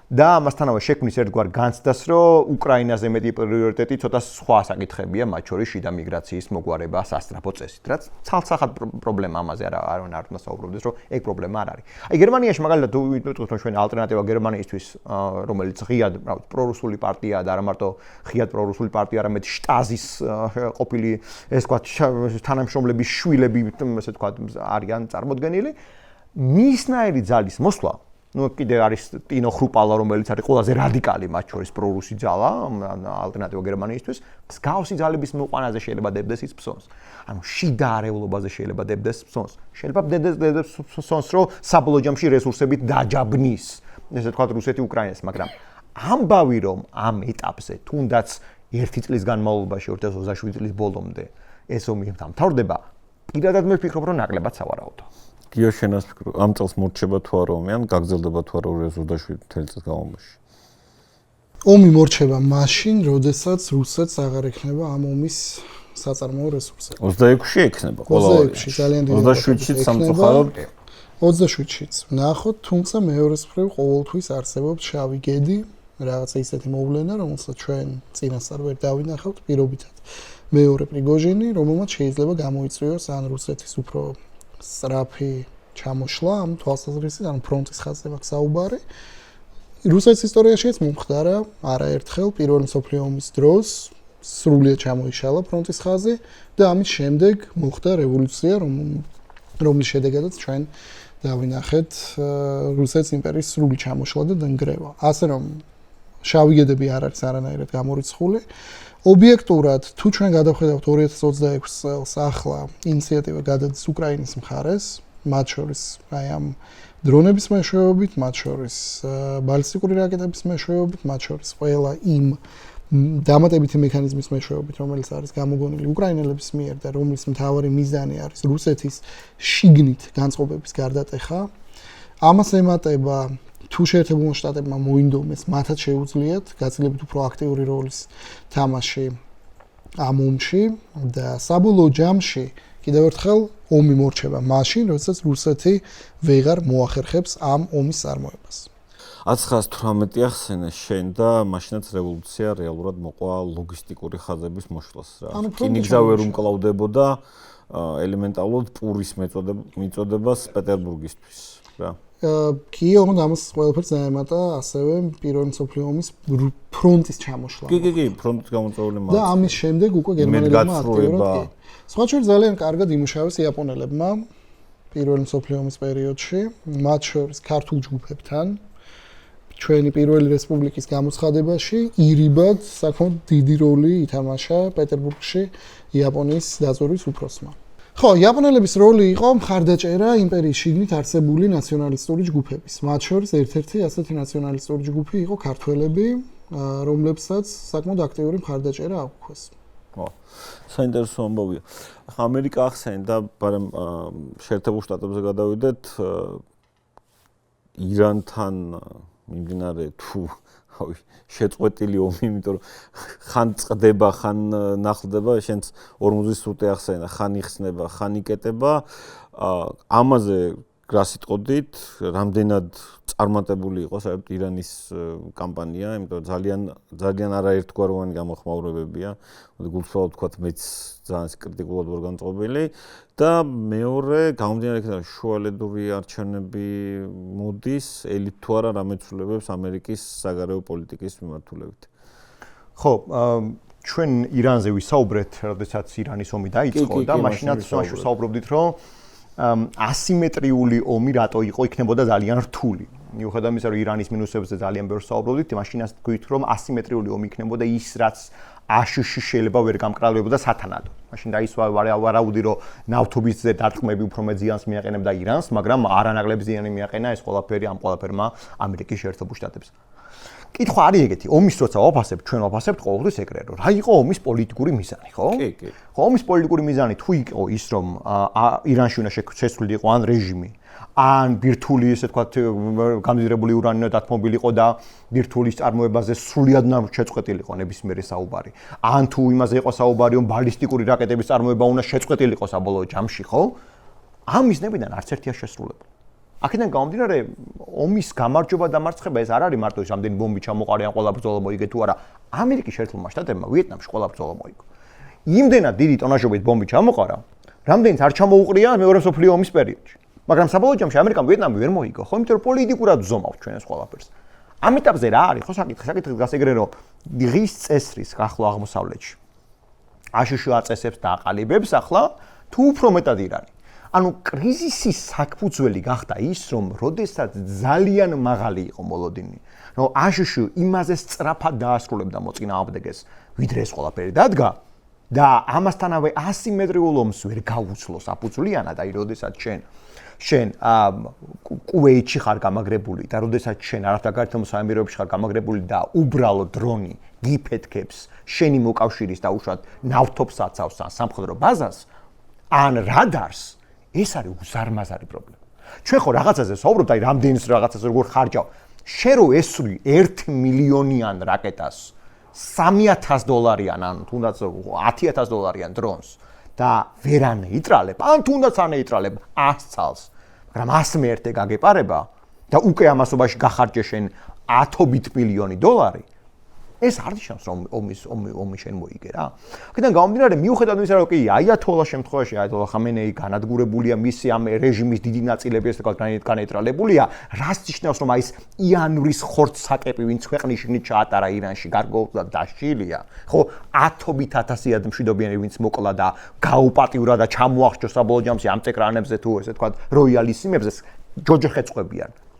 და ამასთანავე შექმნის ერთგვარ განცდას, რომ უკრაინაზე მეტი პრიორიტეტი ცოტა სხვა საკითხებია, მათ შორის შიდა მიგრაციის მოგვარება სასწრაფო წესით, რაც ცალსახად პრობლემა ამაზე არ უნდა საუბრობდეს, რომ ეგ პრობლემა არ არის. აი გერმანიაში მაგალითად თუ ვიტყვით, რომ ჩვენი ალტერნატივა გერმანიისთვის, რომელიც ღიად პრორუსული პარტიაა და არა მარტო ღიად პრორუსული პარტია, არამედ შტაზის ყოფილი ეს ვთქვათ თანამშრომლების შვილები, ესე ვთქვათ, არიან წარმოდგენილი, მისნაირი ძალის მოსვლა კიდე არის ტინო ხრუპალა, რომელიც არის ყველაზე რადიკალი მათ შორის პრორუსი ძალა, ალტერნატივა გერმანიისთვის, მსგავსი ძალების მოყვანაზე შეიძლება დებდეს ის ფსონს. ანუ შიდა არეულობაზე შეიძლება დებდეს ფსონს. შეიძლება დებდეს ფსონს, რომ საბოლოო ჯამში რესურსებით დაჯაბნის, ესე ვთქვათ, რუსეთი უკრაინას, მაგრამ ამბავი რომ ამ ეტაპზე თუნდაც 1 წლის განმავლობაში 2027 წლის ბოლომდე ეს ომი დამთავრდება, პირადად მე ვფიქრობ, რომ ნაკლებად სავარაუდო. გიოშენას ფიქრობ, ამ წელს მორჩება თუ არა ომი, ან გაგრძელდება თუ არა 2027 წლის განმავლობაში? ომი მორჩება მაშინ, როდესაც რუსეთს აღარ ექნება ამ ომის საწარმოო რესურსები. 26-ში ექნება ყოველგვარი. 26-ში ძალიან დიდი. 27-ში სამწუხაროდ 27-შიც ვნახოთ, თუმცა მეორეს მხრივ ყოველთვის არსებობს შავი გედი, რაღაცა ისეთი მოვლენა, რომელსაც ჩვენ წინასწარ ვერ დავინახავთ პირობითად. მეორე პრიგოჟინი, რომელმაც შეიძლება გამოიწვიოს ან რუსეთის უფრო სწრაფი ჩამოშლა ამ თვალსაზრისით, ანუ ფრონტის ხაზზე მაქვს საუბარი. რუსეთის ისტორიაშიც მომხდარა არაერთხელ პირველი მსოფლიო ომის დროს სრულიად ჩამოიშალა ფრონტის ხაზი და ამის შემდეგ მოხდა რევოლუცია, რომლის შედეგადაც ჩვენ დავინახეთ რუსეთის იმპერიის სრული ჩამოშლა და დანგრევა. ასე რომ შავი გედები არ არის არანაირად გამორიცხული. ობიექტურად თუ ჩვენ გადავხედავთ 2026 წელს ახლა ინიციატივა გადადის უკრაინის მხარეს, მათ შორის აი ამ დრონების მეშვეობით, მათ შორის ბალისტიკური რაკეტების მეშვეობით, მათ შორის ყველა იმ დამატებითი მექანიზმის მეშვეობით, რომელიც არის გამოგონილი უკრაინელების მიერ და რომლის მთავარი მიზანი არის რუსეთის შიგნით განწყობების გარდატეხა. ამას ემატება თუ შეერთებულმა შტატებმა მოინდომეს, მათაც შეუძლიათ გაცილებით უფრო აქტიური როლის თამაში ამ ომში და საბოლოო ჯამში კიდევ ერთხელ ომი მორჩება მაშინ, როდესაც რუსეთი ვეღარ მოახერხებს ამ ომის წარმოებას. 1918 ახსენე შენ და მაშინაც რევოლუცია რეალურად მოყვა ლოგისტიკური ხაზების მოშლას რა. რკინიგზა ვერ უმკლავდებოდა ელემენტალურად პურის მიწოდებას პეტერბურგისთვის რა. კი, ოღონდ ამას ყველაფერს დაემატა ასევე პირველი მსოფლიო ომის ფრონტის ჩამოშლა. კი, ფრონტის გამოწვეული და ამის შემდეგ უკვე გერმანელებმა აქტიურად სხვა შორის ძალიან კარგად იმუშავეს იაპონელებმა პირველი მსოფლიო ომის პერიოდში, მათ შორის ქართულ ჯგუფებთან ჩვენი პირველი რესპუბლიკის გამოცხადებაში ირიბად საკმაოდ დიდი როლი ითამაშა პეტერბურგში იაპონიის დაზვერვის უფროსმა. ხო, იაპონელების როლი იყო მხარდაჭერა იმპერიის შიგნით არსებული ნაციონალისტური ჯგუფების. მათ შორის ერთ-ერთი ასეთი ნაციონალისტური ჯგუფი იყო ქართველები, რომლებსაც საკმაოდ აქტიური მხარდაჭერა აქვეს. ხო, საინტერესო ამბავია. ახლა ამერიკა ახსენდა, მაგრამ შეერთებულ შტატებზე გადავიდეთ ირანთან მიმდინარე თუ შეწყვეტილი ომი, იმიტომ რომ ხან წდება, ხან ნახლდება, შენც 40 სრუტე ახსენა, ხან იხსნება, ხან იკეტება. ამაზე რას იტყოდით, რამდენად წარმატებული იყო საერთოდ ირანის კამპანია, იმიტომ რომ ძალიან არაერთგვაროვანი გამოხმაურებებია. გულწრფელად ვთქვათ, მეც ძალიან კრიტიკულად ვარ განწყობილი და მეორე გამომდინარე იქიდან შუალედური არჩევნები მოდის, ელით თუ არა რამე ცვლილებებს ამერიკის საგარეო პოლიტიკის მიმართულებით. ხო, ჩვენ ირანზე ვისაუბრეთ, როდესაც ირანის ომი დაიწყო და მაშინაც ვისაუბრობდით, რომ ასიმეტრიული ომი რატო იყო იქნებოდა ძალიან რთული. მიუხედავად იმისა, რომ ირანის მინუსებზე ძალიან ბევრს საუბრობდით, მაშინაც თქვით, რომ ასიმეტრიული ომი იქნებოდა ის, რაც აშშ შეიძლება ვერ გამკრალებოდა სათანადო. მაშინ დაისვა ვარაუდი, რომ ნავთობისზე დარტყმები უფრო მეტ ზიანს მიაყენებდა ირანს, მაგრამ არანაკლებ ზიანი მიაყენა ეს ყველაფერი ამ ყველაფერმა ამერიკის შეერთებულ შტატებს. კითხვა არის ეგეთი, ომის როცა ვაფასებთ, ჩვენ ვაფასებთ ყოველთვის ეგრე, რომ რა იყო ომის პოლიტიკური მიზანი, ხო? კი. ხო, ომის პოლიტიკური მიზანი თუ იყო ის, რომ ირანში უნდა შეცვლილიყო ან რეჟიმი, ან ბირთვული, ესე ვთქვათ, გამდიდრებული ურანი უნდა დათმობილიყო და ბირთვulis წარმოებაზე სრულად უნდა შეწყვეტილიყო ნებისმიერი საუბარი. ან თუ იმაზე იყო საუბარი, რომ ბალისტიკური რაკეტების წარმოება უნდა შეწყვეტილიყო საბოლოო ჯამში, ხო? ამ მიზნებიდან არც ერთია შესრულებული. აქედან გამომდინარე, ომის გამარჯვება და მარცხება ეს არ არის მარტო ის, რამდენი ბომბი ჩამოყარიან, ყველა ბრძოლა მოიგე თუ არა. ამერიკის შეერთებულმა შტატებმა ვიეტნამში ყველა ბრძოლა მოიგო. იმდენად დიდი ტონაჟობით ბომბი ჩამოყარა, რამდენიც არ ჩამოუყრია მეორე მსოფლიო ომის პერიოდში. მაგრამ საბოლოო ჯამში ამერიკამ ვიეტნამი ვერ მოიგო, ხო, იმიტომ რომ პოლიტიკურად ზომავთ ჩვენ ეს ყველაფერს. ამ ეტაპზე რა არის, ხო, საკითხი დგას ეგრე, რომ დღის წესრის ახლა აღმოსავლეთში აშშ აწესებს და აყალიბებს ახლა თუ უფრო მეტად ირანი. ანუ კრიზისის საფუძველი გახდა ის, რომ როდესაც ძალიან მაღალი იყო მოლოდინი, რომ აშშ იმაზე სწრაფად დაასრულებდა მოწინააღმდეგეს, ვიდრე ეს ყველაფერი დადგა და ამასთანავე ასიმეტრიულ ომს ვერ გაუძლო საფუძვლიანად, აი როდესაც შენ კუვეიტში ხარ გამაგრებული და როდესაც შენ არაბთაგართმო საამიროებში ხარ გამაგრებული და უბრალოდ დრონი გიფეთქებს შენი მოკავშირის და უშუალოდ ნავთობს აცავს ან სამხედრო ბაზას ან რადარს, ეს არის უზარმაზარი პრობლემა. ჩვენ ხო რაღაცაზე ვსაუბრობთ, აი რამდენს რაღაცას როგორ ხარჯავ. შენ რო ესვრი 1 მილიონიან რაკეტას $3,000 ან თუნდაც $10,000 დრონს და ვერ ანეიტრალებ, ან თუნდაც ანეიტრალებ 100 წელს, მაგრამ 100 გაგეპარება და უკვე ამასობაში გახარჯე შენ $10 მილიონი, ეს არ ნიშნავს რომ ომი შენ მოიგე რა. აქედან გამომდინარე, მიუხედავად იმისა, რომ კი აიათოლა შემთხვევაში აიათოლა ხამენეი განადგურებულია, მისი ამ რეჟიმის დიდი ნაწილები ესე ვთქვათ განეიტრალებულია, რას ნიშნავს რომ აი ეს იანურის ხორცსაკეპი, ვინც ქვეყნის შიგნით ჩაატარა ირანში, გარკვეულად დაშლილია, ხო, 10,000 მშვიდობიანი ვინც მოკლა და გაუპატიურა და ჩამოახჭო საბოლოო ჯამში ამ წეკრანებზე თუ ესე ვთქვათ როიალისიმებზე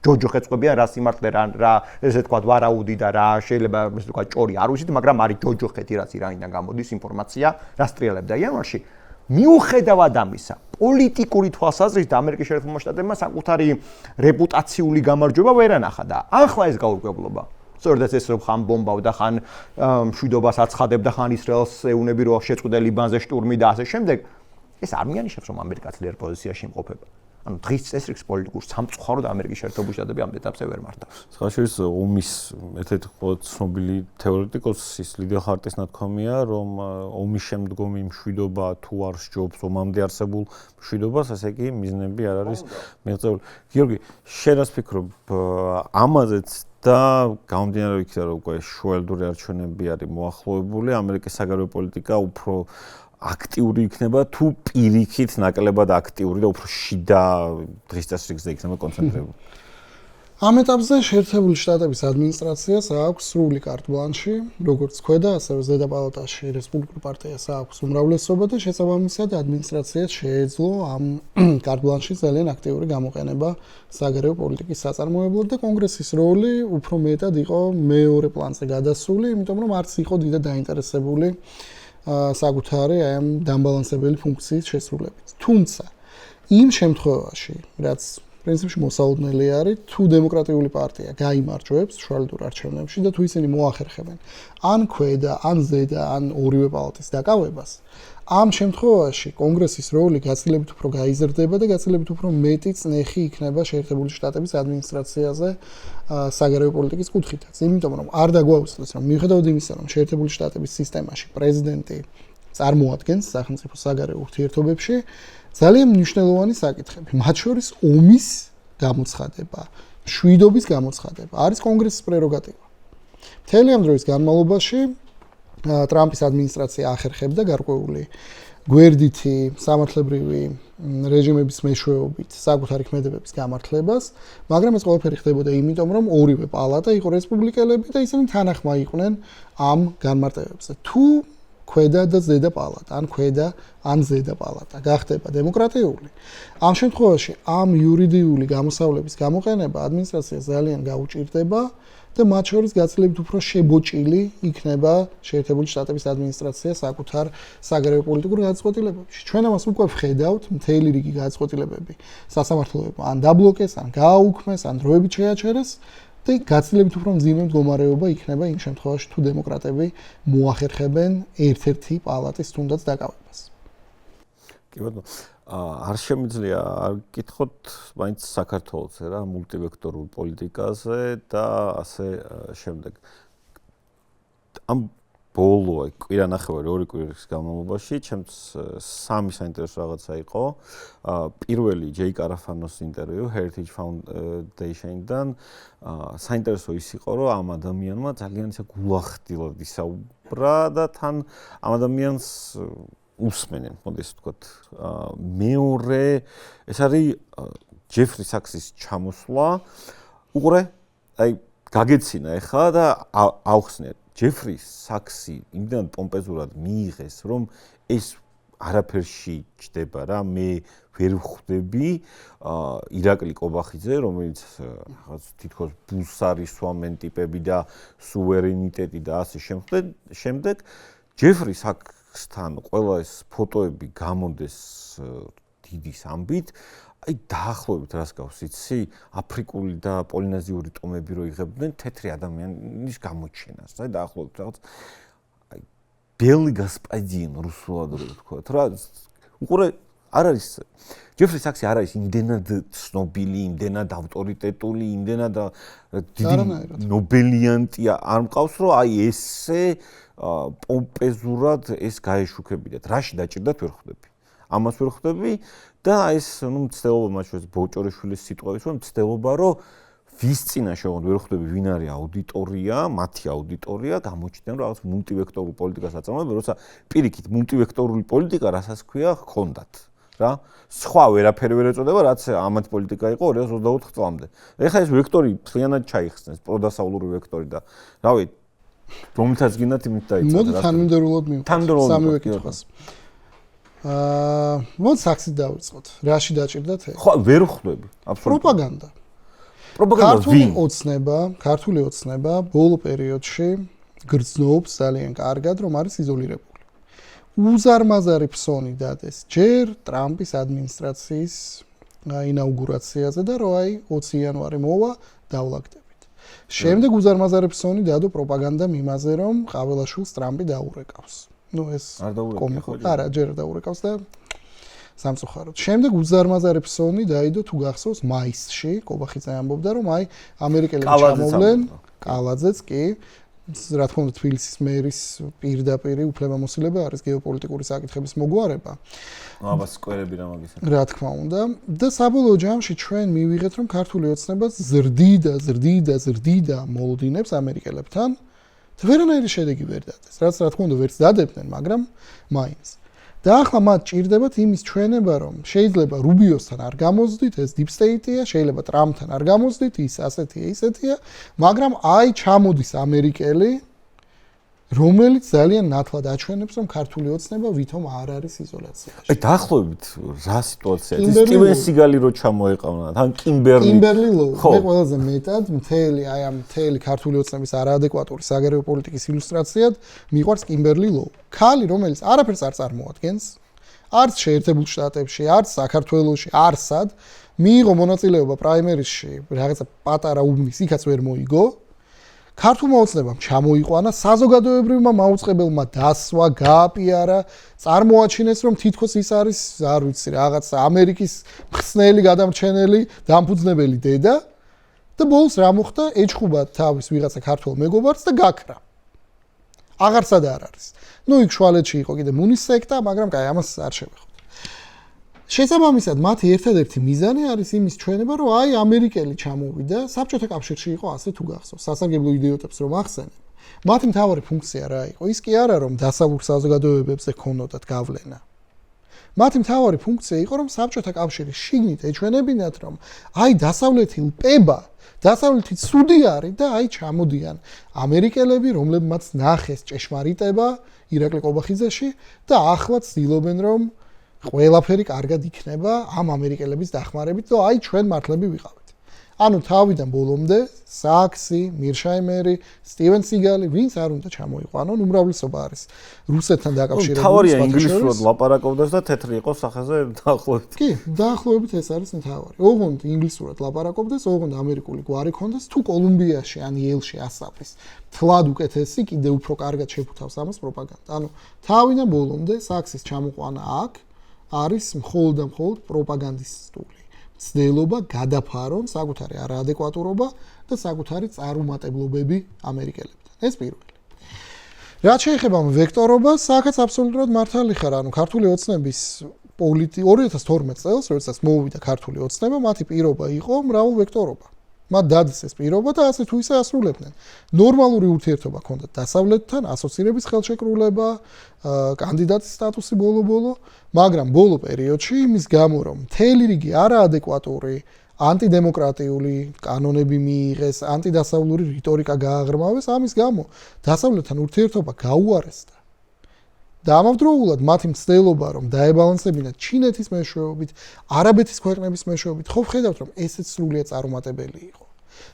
ჯოჯოხეწყვებიან რა სიმართლე რა ესე ვთქვათ ვარაუდი და რა შეიძლება ესე ვთქვათ ჭორი არ ვიცით, მაგრამ არის ჯოჯოხეთი რაც ირანიდან გამოდის ინფორმაცია, რა სტრიალებდა იანვარში. მიუხედავად ამისა, პოლიტიკური თვალსაზრისით ამერიკის შეერთებულმა შტატებმა საკუთარი რეპუტაციული გამარჯვება ვერ ანახა და ახლა ეს გაურკვევლობა. სწორედ ეს რომ ხან ბომბავდა, ხან მშვიდობას აცხადებდა, ხან ისრაელს ეუნები რომ შეწყვეტა ლიბანზე შტურმი და ასე შემდეგ, ეს არ მიანიშნებს რომ ამერიკა ძლიერ პოზიციაში იმყოფება. ანუ დღის წესრიგს პოლიტიკურ სამწუხაროდ ამერიკის შეერთებული შტატები ამ ეტაპზე ვერ მართავს. სხვაშორის ომის ერთ-ერთი ცნობილი თეორეტიკოსის ლიდია ხარტის ნათქვამია, რომ ომის შემდგომი მშვიდობა თუ არ სჯობს ომამდე არსებულ მშვიდობას, ასე იგი მიზნები არ არის მიღწეული. გიორგი, შენ რას ფიქრობ ამაზეც და გამომდინარე იქიდან რომ უკვე შუალედური არჩევნები არის მოახლოებული, ამერიკის საგარეო პოლიტიკა უფრო აქტიური იქნება თუ პირიქით ნაკლებად აქტიური და უფრო შიდა დღის წესრიგზე იქნება კონცენტრირებული. ამ ეტაპზე შეერთებული შტატების ადმინისტრაციას აქვს სრული კარტ-ბლანში, როგორც ქვედა, ასევე ზედა პალატაში რესპუბლიკურ პარტიას აქვს უმრავლესობა და შესაბამისად ადმინისტრაციას შეეძლო ამ კარტ-ბლანში ძალიან აქტიური გამოყენება საგარეო პოლიტიკის საწარმოებლად და კონგრესის როლი უფრო მეტად იყო მეორე პლანზე გადასული, იმიტომ რომ არც იყო დიდად დაინტერესებული საკუთარი ამ დამბალანსებელი ფუნქციის შესრულებით. თუმცა იმ შემთხვევაში, რაც პრინციპში მოსაოდნელი არის, თუ დემოკრატიული პარტია გაიმარჯვებს შუალედურ არჩევნებში და თუ ისინი მოახერხებენ ან ქვედა, ან ზედა, ან ორივე პალატის დაკავებას, ამ შემთხვევაში კონგრესის როლი გაცილებით უფრო გაიზრდება და გაცილებით უფრო მეტი წნეხი იქნება შეერთებული შტატების ადმინისტრაციაზე საგარეო პოლიტიკის კუთხითაც. იმიტომ რომ არ დაგვაუწყდეს, რომ მიუხედავად იმისა, რომ შეერთებული შტატების სისტემაში პრეზიდენტი წარმოადგენს სახელმწიფო საგარეო ურთიერთობებში ძალიან მნიშვნელოვანი საკითხები, მათ შორის ომის გამოცხადება, მშვიდობის გამოცხადება არის კონგრესის პრეროგატივა. მთელი ამ დროის განმავლობაში ტრამპის ადმინისტრაცია ახერხებდა გარკვეული გვერდითი სამართლებრივი რეჟიმების მეშვეობით საკუთარი ქმედებების გამართლებას, მაგრამ ეს ყველაფერი ხდებოდა იმიტომ, რომ ორივე პალატა იყო რესპუბლიკელები და ისინი თანახმა იყვნენ ამ განმარტებებზე. თუ ქვედა და ზედა პალატა, ან ქვედა, ან ზედა პალატა გახდება დემოკრატიული, ამ შემთხვევაში ამ იურიდიული გამოსავლების გამოყენება ადმინისტრაციას ძალიან გაუჭირდება და მათ შორის გაცილებით უფრო შებოჭილი იქნება შეერთებული შტატების ადმინისტრაცია საკუთარ საგარეო პოლიტიკურ გადაწყვეტილებებში. ჩვენ ამას უკვე ვხედავთ, მთელი რიგი გადაწყვეტილებები სასამართლოებმა ან დაბლოკეს, ან გააუქმეს, ან დროებით შეაჩერეს და გაცილებით უფრო მძიმე მდგომარეობა იქნება იმ შემთხვევაში, თუ დემოკრატები მოახერხებენ ერთ-ერთი პალატის თუნდაც დაკავებას. კი ბატონო, არ შემიძლია არ გკითხოთ მაინც საქართველოსზე რა, მულტივექტორულ პოლიტიკაზე და ასე შემდეგ. ამ ბოლო კვირანახევარი ორი კვირის განმავლობაში ჩემს სამი საინტერესო რაღაცა იყო. პირველი ჯეიკ არაფანოს ინტერვიუ Heritage Foundation-დან. საინტერესო ის იყო, რომ ამ ადამიანმა ძალიან ისე გულახდილად ისაუბრა და თან ამ ადამიანს უსმენენ, მოდი ესე ვთქვათ. მეორე ეს არის ჯეფრი საქსის ჩამოსვლა. უყურე, აი გაგეცინა ეხლა და ავხსნეთ. ჯეფრი საქსი იმდან პომპეზურად მიიღეს, რომ ეს არაფერში ჯდება რა, მე ვერ ვხვდები ირაკლი კობახიძე, რომელიც რაღაც თითქოს ბულსარისვამენ ტიპები და სუვერენიტეტი და ასე შემდეგ ჯეფრი საქსთან ყველა ეს ფოტოები გამონდეს დიდის ამბით, აი დაახლოებით რას გავს იცი, აფრიკული და პოლინეზიური ტომები რო იღებდნენ თეთრი ადამიანის გამოჩენას, აი დაახლოებით რაღაც აი ბელი გასპადინ რუსულად რო ვთქვათ რა, უყურე არ არის ჯეფრი საქსი არ არის იმდენად ცნობილი, იმდენად ავტორიტეტული, იმდენად დიდი ნობელიანტი არ მყავს, რომ აი ესე პომპეზურად ეს გაეშუქებინათ. რაში დაჭირდათ ვერ ხვდები. ამას ვერ ხვდები და ეს მცდელობა მათ შორის ბოჭორიშვილის სიტყვების რომ მცდელობა რომ ვის წინაშე ოღონდ ვერ ხვდები ვინ არის აუდიტორია, მათი აუდიტორია გამოჩნდნენ რაღაც მულტივექტორულ პოლიტიკას აწარმოებენ, როცა პირიქით მულტივექტორული პოლიტიკა რასაც ქვია ჰქონდათ რა. სხვა ვერაფერი ვერ ეწოდება, რაც ამათ პოლიტიკა იყო 2024 წლამდე. ეხლა ეს ვექტორი მთლიანად ჩაიხსნეს, პროდასავლური ვექტორი და რავი, რომელთაც გინდათ იმით დაიწყო. მოდი თანმიმდევრულად მივხვდეთ სამივე კითხვას. მოდი საქსით დავიწყოთ. რაში დაჭირდათ ეს? ხო, ვერ ხვდები. პროპაგანდა. ქართული ოცნება ბოლო პერიოდში გრძნობს ძალიან კარგად, რომ არის იზოლირებული. უზარმაზარი ფსონი დადეს ჯერ ტრამპის ადმინისტრაციის ინაუგურაციაზე და რო აი 20 იანვარი მოვა დავლაგდებით. შემდეგ უზარმაზარი ფსონი დადო პროპაგანდამ იმაზე, რომ ყაველაშვილს ტრამპი დაურეკავს. ეს კომიკო არა ჯერ დაურეკავს და სამწუხაროდ. შემდეგ უზარმაზარი ფსონი დაიდო თუ გახსოვს მაისში, კობახიძე ამბობდა რომ აი ამერიკელები ჩამოვლენ, კალაძეც კი რა თქმა უნდა თბილისის მერის პირდაპირი უფლებამოსილება არის გეოპოლიტიკური საკითხების მოგვარება. აბას სკვერები რა მაგისაა. რა თქმა უნდა და საბოლოო ჯამში ჩვენ მივიღეთ რომ ქართული ოცნება ზრდიდა მოლოდინებს ამერიკელებთან და ვერანაირი შედეგი ვერ დადეს. რაც რა თქმა უნდა ვერც დადებდნენ, მაგრამ მაინც. და ახლა მათ ჭირდებათ იმის ჩვენება რომ შეიძლება რუბიოსთან არ გამოსდით, ეს deep state-ია, შეიძლება ტრამპთან არ გამოსდით, ის ასეთია, ისეთია, მაგრამ აი ჩამოდის ამერიკელი რომელიც ძალიან ნათლად აჩვენებს რომ ქართული ოცნება ვითომ არ არის იზოლაციაში. აი დაახლოებით რა სიტუაციაა? ის სტივენ სიგალი რო ჩამოეყავნა, თან კიმბერლი ლოუ. მე ყველაზე მეტად მთელი ქართული ოცნების არაადეკვატური საგარეო პოლიტიკის ილუსტრაციად მიყვარს კიმბერლი ლოუ. ქალი რომელიც არაფერს არ წარმოადგენს, არც შეერთებულ შტატებში, არც საქართველოში, არცად, მიიღო მონაწილეობა პრაიმერისში, რაღაცა პატარა უბნის, იქაც ვერ მოიგო. ქართულმა ოცნებამ ჩამოიყვანა, საზოგადოებრივმა მაუწყებელმა დასვა, გააპიარა, წარმოაჩინეს რომ თითქოს ის არის, არ ვიცი, რაღაც ამერიკის მხსნელი გადამრჩენელი, დამფუძნებელი დედა და ბოლოს რა მოხდა? ეჩხუბა თავის ვიღაცა ქართველ მეგობარს და გაქრა. აღარსად არ არის. ნუ იქ შუალედში იყო კიდე მუნის სექტა, მაგრამ კაი, ამას არ შევეხოთ. შესაბამისად, მათი ერთადერთი მიზანი არის იმის ჩვენება, რომ აი ამერიკელი ჩამოვიდა, საბჭოთა კავშირში იყო ასე თუ გახსოვს, სასარგებლო იდიოტებს რომ ახსენენ. მათი მთავარი ფუნქცია რა იყო? ის კი არა რომ დასავლურ საზოგადოებებზე ქონოდათ გავლენა. მათი მთავარი ფუნქცია იყო რომ საბჭოთა კავშირის შიგნით ეჩვენებინათ რომ აი დასავლეთი ლპება, დასავლეთი ცუდი არის და აი ჩამოდიან ამერიკელები, რომლებმაც ნახეს ჭეშმარიტება ირაკლი ყობახიძეში და ახლა ცდილობენ რომ ყველაფერი კარგად იქნება ამ ამერიკელების დახმარებით და აი ჩვენ მართლები ვიყავით. ანუ თავიდან ბოლომდე საქსი, მირშაიმერი, სტივენ სიგალი, ვინც არ უნდა ჩამოიყვანონ, უმრავლესობა არის რუსეთთან დაკავშირებული. თავარია ინგლისურად ლაპარაკობდეს და თეთრი იყო სახეზე დაახლოებით. კი, დაახლოებით ეს არის მთავარი. ოღონდ ინგლისურად ლაპარაკობდეს, ოღონდ ამერიკული გვარი ქონდეს, თუ კოლუმბიაში ან იელში ასწავლის. თლად უკეთესი, კიდე უფრო კარგად შეფუთავს ამას პროპაგანდა. ანუ თავიდან ბოლომდე საქსის ჩამოყვანა აქ არის მხოლოდ და მხოლოდ პროპაგანდისტული ცდილობა გადაფარონ საკუთარი არაადეკვატურობა და საკუთარი წარუმატებლობები ამერიკელებთან. ეს პირველი. რაც შეეხება ვექტორობას, აქაც აბსოლუტურად მართალი ხარ, ანუ ქართული ოცნების 2012 წელს, როდესაც მოვიდა ქართული ოცნება, მათი პირობა იყო მრავალვექტორობა. მათ დადეს ეს პირობა და ასე თუ ისე ასრულებდნენ. ნორმალური ურთიერთობა ჰქონდათ დასავლეთთან, ასოცირების ხელშეკრულება, კანდიდატის სტატუსი ბოლო-ბოლო, მაგრამ ბოლო პერიოდში იმის გამო, რომ მთელი რიგი არაადეკვატური, ანტიდემოკრატიული კანონები მიიღეს, ანტიდასავლური რიტორიკა გააღრმავეს, ამის გამო დასავლეთთან ურთიერთობა გაუარესდა. და ამავდროულად მათი მცდელობა რომ დაებალანსებინათ ჩინეთის მეშვეობით, არაბეთის ქვეყნების მეშვეობით, ხო ვხედავთ რომ ესეც სრულიად წარუმატებელი იყო.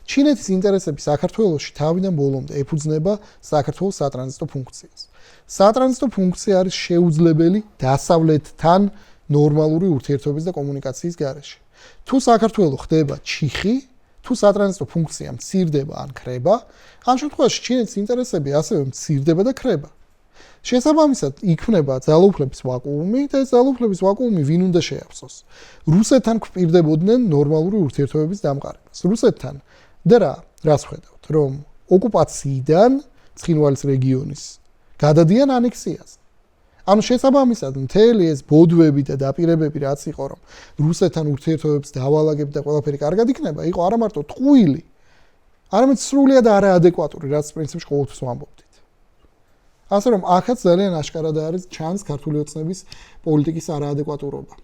ჩინეთის ინტერესები საქართველოში თავიდან ბოლომდე ეფუძნება საქართველოს სატრანზიტო ფუნქციას. სატრანზიტო ფუნქცია არის შეუძლებელი დასავლეთთან ნორმალური ურთიერთობის და კომუნიკაციის გარეშე. თუ საქართველო ხდება ჩიხი, თუ სატრანზიტო ფუნქცია მცირდება ან ქრება, ამ შემთხვევაში ჩინეთის ინტერესები ასევე მცირდება და ქრება. შესაბამისად იქმნება ძალაუფლების ვაკუუმი და ეს ძალაუფლების ვაკუუმი ვინ უნდა შეაფსოს? რუსეთთან გვპირდებოდნენ ნორმალური ურთიერთობების დამყარებას. რუსეთთან და რას ხედავთ, რომ ოკუპაციიდან ცხინვალის რეგიონის გადადიან ანექსიაზე. ანუ შესაბამისად მთელი ეს ბოდვები და დაპირებები რაც იყო, რომ რუსეთთან ურთიერთობებს დავალაგებთ და ყველაფერი კარგად იქნება, იყო არა მარტო ტყუილი, არამედ სრულიად არაადეკვატური, რაც პრინციპში ყოველთვის ვამბობთ. ასე რომ ახაც ძალიან აშკარად არის ჩანს ქართული ოცნების პოლიტიკის არაადეკვატურობა.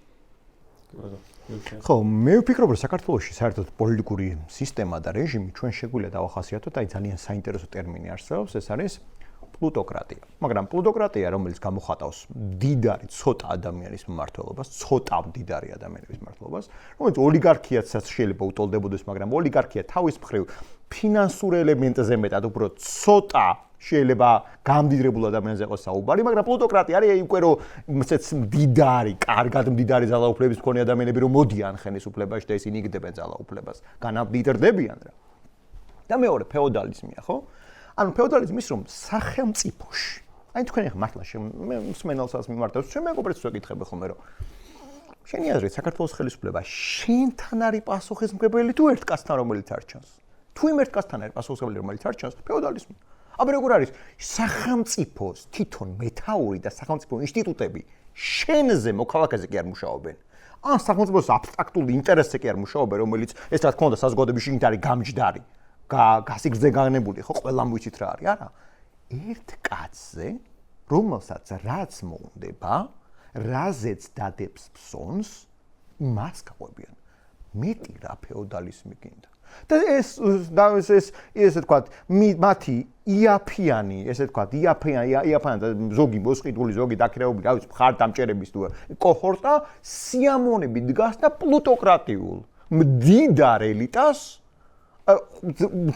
ხო, მე ვფიქრობ, რომ საქართველოში საერთოდ პოლიტიკური სისტემა და რეჟიმი ჩვენ შეგვიძლია დავახასიათოთ, აი ძალიან საინტერესო ტერმინი არსებობს, ეს არის პლუტოკრატია. მაგრამ პლუტოკრატია, რომელიც გამოხატავს მდიდარი ცოტა ადამიანის მმართველობას, ცოტა მდიდარი ადამიანების მმართველობას, რომელიც ოლიგარქიაცაც შეიძლება უტოლდებოდეს, მაგრამ ოლიგარქია თავის მხრივ ფინანსურ ელემენტზე მეტად უფრო ცოტა შეიძლება გამდიდრებულ ადამიანზე იყოს საუბარი, მაგრამ პლუტოკრატია არის უკვე რომ ესეც მდიდარი, კარგად მდიდარი ძალაუფლების მქონე ადამიანები რომ მოდიან ხელისუფლებაში და ისინი იგდებენ ძალაუფლებას, განამდიდრდებიან რა. და მეორე ფეოდალიზმია, ხო? ანუ ფეოდალიზმის რომ სახელმწიფოში. აი თქვენ ახლა მართლა მე მსმენელსაც მიმართავს, ჩვენ მეგობრებს ვეკითხები ხოლმე რომ შენი აზრით საქართველოს ხელისუფლება შენთან არის პასუხისმგებელი თუ ერთ კაცთან რომელიც არჩევს? თუ იმ ერთ კაცთან არის პასუხისმგებელი რომელიც არჩევს, ფეოდალიზმი. აბა როგორ არის სახელმწიფოს თვითონ მეთაური და სახელმწიფო ინსტიტუტები შენზე მოქალაქეზე კი არ მუშაობენ. ან სახელმწიფოს აბსტრაქტულ ინტერესზე კი არ მუშაობენ, რომელიც ეს რა თქმა უნდა საზოგადოების შიგნით არის გამჯდარი, გასიგრძე განებული, ხო, ყველამ ვიცით რა არის, არა. ერთ კაცზე, რომელსაც რაც მოუნდება, რაზეც დადებს ფსონს, მას გაყვებიან. მეტი რა ფეოდალიზმი გინდა. და ეს ესე ვთქვათ, მათი იაფიანი, ესე ვთქვათ, იაფიანი და ზოგი მოსყიდული, ზოგი დაქირავებული, რა ვიცი, მხარდამჭერების თუ კოჰორტა სიამონები დგას და პლუტოკრატიულ მდიდარ ელიტას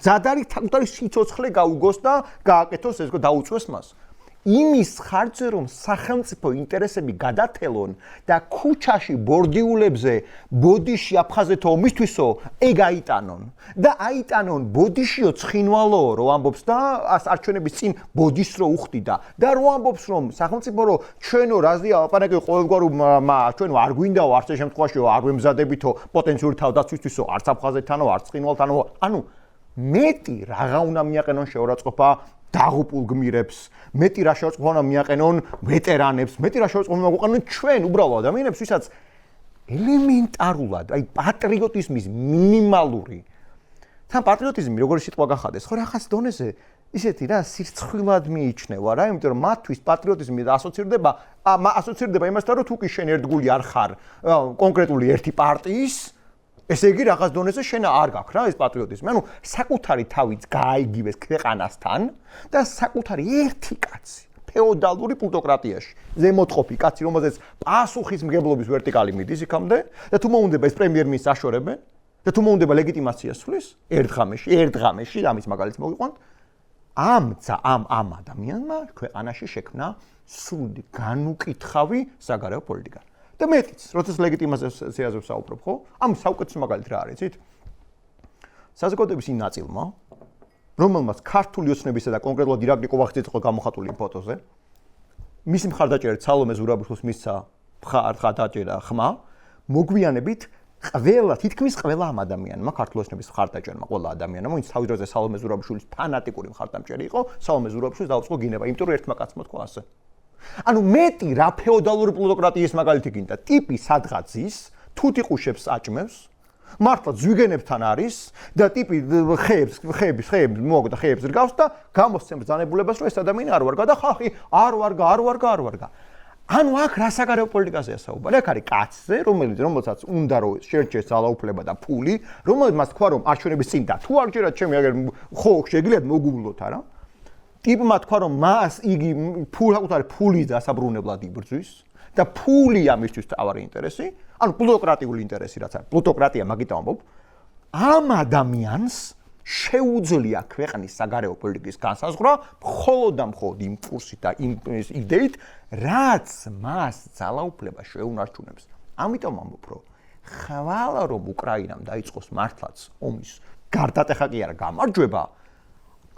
ზადარი თაკუთარი სიცოცხლე გაუგოს და გააკეთოს ეს დაუწვეს მას. იმის ხარჯზე რომ სახელმწიფო ინტერესები გადათელონ და ქუჩაში ბორდიულებზე ბოდიში აფხაზეთო ომისთვისო ეგ აიტანონ და აიტანონ ბოდიშიო ცხინვალო რო ამბობს და არჩევნების წინ ბოდიშს რო უხდიდა და რო ამბობს რომ სახელმწიფო რო ჩვენო რაზია ლაპარაკი ყოველგვარ ჩვენო არ გვინდაო არც შემთხვევაშიო არ ვემზადებითო პოტენციური თავდაცვისთვისო არც აფხაზეთთანო არც ცხინვალთანო ანუ მეტი რაღა უნდა მიაყენონ შეურაცხყოფა დაღუპულ გმირებს, მეტი რა შეურაცხყოფა უნდა მიაყენონ ვეტერანებს, მეტი რა შეურაცხყოფა უნდა მოყენონ ჩვენ უბრალო ადამიანებს, ვისაც ელემენტარულად, აი პატრიოტიზმის მინიმალური თან პატრიოტიზმი როგორი სიტყვა გახადეს, ხო რაღაც დონეზე ისეთი რა სირცხვილად მიიჩნევა რა, იმიტომ რომ მათთვის პატრიოტიზმი ასოცირდება იმასთან, რომ თუ კი შენ ერთგული არ ხარ კონკრეტული ერთი პარტიის ესე იგი რაღაც დონეზე შენ არ გაქვს რა ეს პატრიოტიზმი. ანუ საკუთარი თავიც გააიგივეს ქვეყანასთან და საკუთარი ერთი კაცი ფეოდალური პლუტოკრატიაში. ზემოთყოფი კაცი, რომელზეც პასუხისმგებლობის ვერტიკალი მიდის იქამდე და თუ მოუნდება ეს პრემიერ-მინისტრს აშორებენ და თუ მოუნდება ლეგიტიმაციას სვლის ერთ ღამეში ამის მაგალითს მოგიყვანთ. ამ ადამიანმა ქვეყანაში შექმნა სრული განუკითხავი საგარეო პოლიტიკა. და მეტიც, როდესაც ლეგიტიმაციაზე ვსაუბრობ, ხო? ამ საუკეთესო მაგალითი რა არის, იცით? საზოგადოების იმ ნაწილმა, რომელმაც ქართული ოცნებისა და კონკრეტულად ირაკლი ყოვახიძე იყო გამოხატული ფოტოზე, მისი მხარდაჭერით სალომე ზურაბიშვილს მისცა მხარდაჭერა ხმა, მოგვიანებით თითქმის ყველა ამ ადამიანმა ქართული ოცნების მხარდაჭერა, ყველა ადამიანმა, ვინც თავის დროზე სალომე ზურაბიშვილის ფანატიკური მხარდამჭერი იყო, სალომე ზურაბიშვილს დაუწყო გინება, იმიტომ რომ ერთმა კაცმა თქვა ასე. ანუ მეტი რა ფეოდალური პლუტოკრატიის მაგალითი გინდა, ტიპი სადღაცის, თუთიყუშებს აჭმევს, მართლა ზვიგენებთან არის და ტიპი ხეებს რგავს და გამოსცემს ბრძანებულებას, რომ ეს ადამიანი არ ვარგა და ხახი არ ვარგა. ანუ აქ რა საგარეო პოლიტიკაზეა საუბარი? აქ არის კაცზე, რომელსაც უნდა რომ შეერჩეს ძალაუფლება და ფული, რომელმაც თქვა რომ არჩევნების წინ და თუ არ ჯერათ ჩემი აგერ ხო შეგიძლიათ მოგუვლოთ არა? ტიპმა თქვა რომ მას იგი ფული დასაბრუნებლად იბრძვის და ფული ამისთვის თავარი ინტერესი, ანუ პლუტოკრატიული ინტერესი რაც არის. პლუტოკრატია მაგით ამბობ. ამ ადამიანს შეუძლია ქვეყნის საგარეო პოლიტიკის განსაზღვრა მხოლოდ და მხოლოდ იმ კურსით და იმ იდეით, რაც მას ძალაუფლება შეუნარჩუნებს. ამიტომ ამბობ, რომ ხვალ რომ უკრაინამ დაიწყოს მართლაც ომის გარდატეხა კი არა გამარჯვება,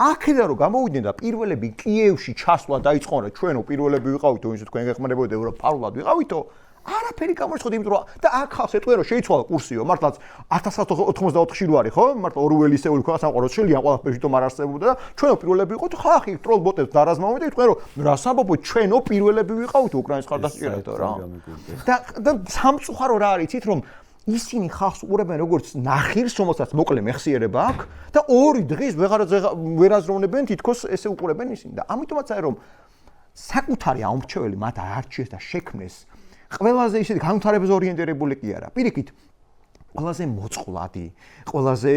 აქედან რომ გამოვიდნენ და პირველები კიევში ჩასვლა დაიწყონ, რომ ჩვენო პირველები ვიყავითო, ვინც თქვენ გეხმარებოდეთ ევროპარულად ვიყავითო, არაფერი გამოიცხოთ, იმიტომ რომ და აქ ხალხს ეტყვია რომ შეიცვალა კურსიო, მართლაც 1984-ში რო არის, ხო? მართლა ორუელისეული ქვეყანა სამყარო შეიძლება ყველაფერი თვითონ არ არსებობდა და ჩვენო პირველები ვიყავით, ხახი ტროლბოტებს დარაზმავდნენ და იტყვიან რომ რას ამბობთ, ჩვენო პირველები ვიყავით უკრაინის ხარდასჭერეთო რა. და სამწუხარო რა არის, იცით რომ ისინი ხალხს უყურებენ როგორც ნახირს, რომელსაც მოკლე მეხსიერება აქვს და ორი დღის ვერ აზროვნებენ თითქოს ესე უყურებენ ისინი და ამიტომაც არის რომ საკუთარი აუმრჩეველი მათ არჩიეს და შექმნეს ყველაზე ისეთი განვითარებაზე ორიენტირებული კი არა. პირიქით ყველაზე მოწყვლადი, ყველაზე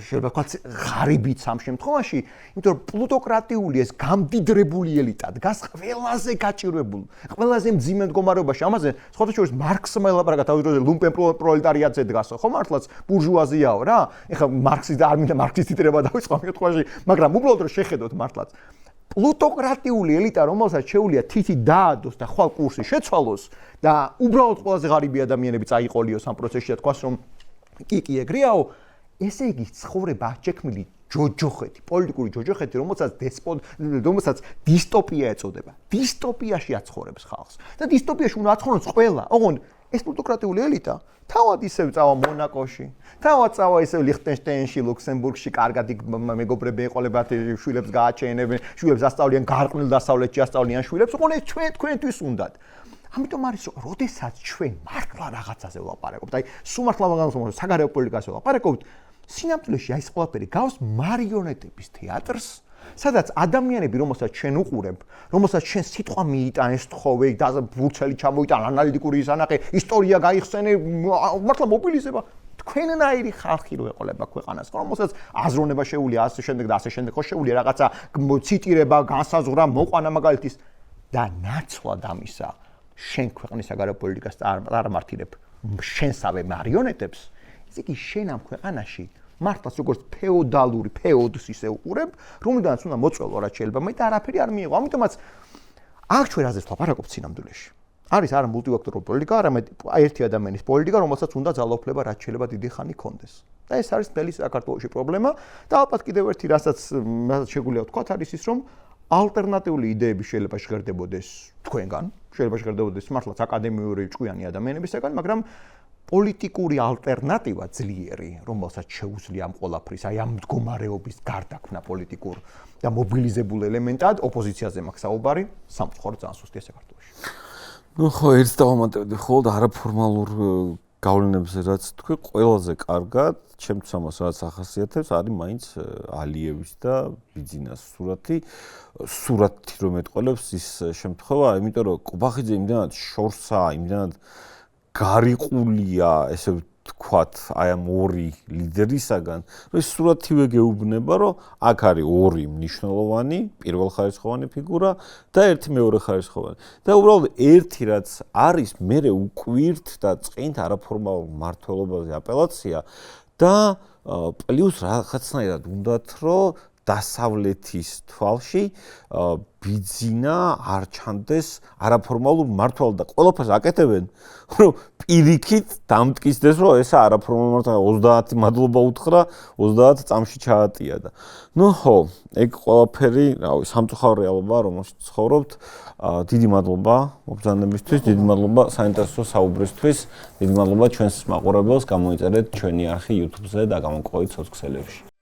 შეიძლება ვთქვათ ღარიბიც ამ შემთხვევაში, იმიტომ რომ პლუტოკრატიული ეს გამდიდრებული ელიტა დგას ყველაზე გაჭირვებულ, ყველაზე მძიმე მდგომარეობაში. ამაზე სხვათა შორის მარქსმა ელაპარაკა თავის დროზე ლუმპენ პროლეტარიატზე დგასო, ხო მართლაც ბურჟუაზიაო რა. ეხლა მარქსი და არ მინდა მარქსის ციტირება დავიწყო ამ შემთხვევაში, მაგრამ უბრალოდ რომ შეხედოთ მართლაც პლუტოკრატიული ელიტა, რომელსაც შეუძლია თითი დაადოს და ხვალ კურსი შეცვალოს და უბრალოდ ყველაზე ღარიბი ადამიანები წაიყოლიოს ამ პროცესში და თქვას რომ კი ეგრეაო, ესე იგი ცხოვრება შექმნილი ჯოჯოხეთი, პოლიტიკური ჯოჯოხეთი, რომელსაც დისტოპია ეწოდება. დისტოპიაში აცხოვრებს ხალხს და დისტოპიაში უნდა აცხოვროს ყველა. ოღონდ ეს პლუტოკრატიული ელიტა თავად ისევ წავა მონაკოში, თავად წავა ისევ ლიხტენშტაინში, ლუქსემბურგში, კარგად მეგობრები ეყოლებათ, შვილებს გააჩენებენ, შვილებს ასწავლიან გარყვნილ დასავლეთში ასწავლიან შვილებს, ოღონდ ეს თქვენთვის უნდათ. ამიტომ არის რომ როდესაც ჩვენ მართლა რაღაცაზე ვლაპარაკობთ, აი სულ მართლა მაგალითად საგარეო პოლიტიკაზე ვლაპარაკობთ, სინამდვილეში აი ეს ყველაფერი გავს მარიონეტების თეატრს, სადაც ადამიანები, რომელსაც ჩვენ უყურებ, რომელსაც ჩვენ სიტყვა მიიტანეს თხოვე, ბურცელი ჩამოიტან, ანალიტიკური ისანახე, ისტორია გაიხსენე, მართლა მობილიზება თქვენნაირი ხალხი რო ეყოლება ქვეყანას, რომელსაც აზროვნება შეუძლია ასე შემდეგ და ასე შემდეგ, ხო შეუძლია რაღაცა ციტირება, განსაზღვრა, მოყვანა მაგალითის და ნაცვლად ამისა შენ ქვეყნის საგარეო პოლიტიკას წარმართილებ შენსავე მარიონეტებს, ესე იგი შენ ამ ქვეყანაში მართლაც როგორც ფეოდალური ფეოდს ისე უყურებ, რომლიდანაც უნდა მოწველო რაც შეიძლება, მე და არაფერი არ მიიღო. ამიტომაც აქ ჩვენ რაზეც ვლაპარაკობთ სინამდვილეში. არის არა მულტივექტორული პოლიტიკა, არამედ ერთი ადამიანის პოლიტიკა, რომელსაც უნდა ძალაუფლება რაც შეიძლება დიდი ხანი კონდეს. და ეს არის მთელი საქართველოში პრობლემა და ალბათ კიდევ ერთი რასაც შეგვიძლია ვთქვათ არის ის, რომ ალტერნატიული იდეები შეიძლება ჟღერდებოდეს თქვენგან, შეიძლება ჟღერდებოდეს მართლაც აკადემიური ჭკვიანი ადამიანებისგან, მაგრამ პოლიტიკური ალტერნატივა ძლიერი, რომელსაც შეუძლია ამ ყველაფრის, აი ამ მდგომარეობის გარდაქმნა პოლიტიკურ და მობილიზებულ ელემენტად ოპოზიციაზე მაქვს საუბარი, სამწუხაროდ ძალიან სუსტია საქართველოში. ნუ ხო, ერთს დავამატებდი ხოლმე არაფორმალურ გავლენებზე, რაც თქვი, ყველაზე კარგად, ჩემთვის ამას რაც ახასიათებს, არის მაინც ალიევის და ბიძინას სურათი რომ ეტყოლებს ის შემთხვევა, იმიტომ რომ ყუბახიძე იმდანად შორსაა, იმდანად გარიყულია, ესე ვთქვათ, აი ამ ორი ლიდერისაგან, რომ ეს სურათივე გეუბნება, რომ აქ არის ორი მნიშვნელოვანი, პირველხარისხოვანი ფიგურა და ერთი მეორეხარისხოვანი. და უბრალოდ ერთი რაც არის, მერე უკვირთ და წყინთ არაფორმალურ მმართველობაზე აპელაცია და პლუს რაღაცნაირად უნდათ, რომ დასავლეთის თვალში ბიძინა არ ჩანდეს არაფორმალურ მმართველად და ყველაფერს აკეთებენ, რომ პირიქით დამტკიცდეს, რომ ესა არაფორმალურ მმართველად 30 მადლობა უთხრა, 30 წამში ჩაატია და ნუ ხო, ეგ ყველაფერი, რავი, სამწუხარო რეალობაა, რომელშიც ცხოვრობთ. დიდი მადლობა მობრძანებისთვის, დიდი მადლობა საინტერესო საუბრისთვის, დიდი მადლობა ჩვენს მაყურებელს, გამოიწერეთ ჩვენი არხი YouTube-ზე და გამოვყავით სოციალურ ქსელებში.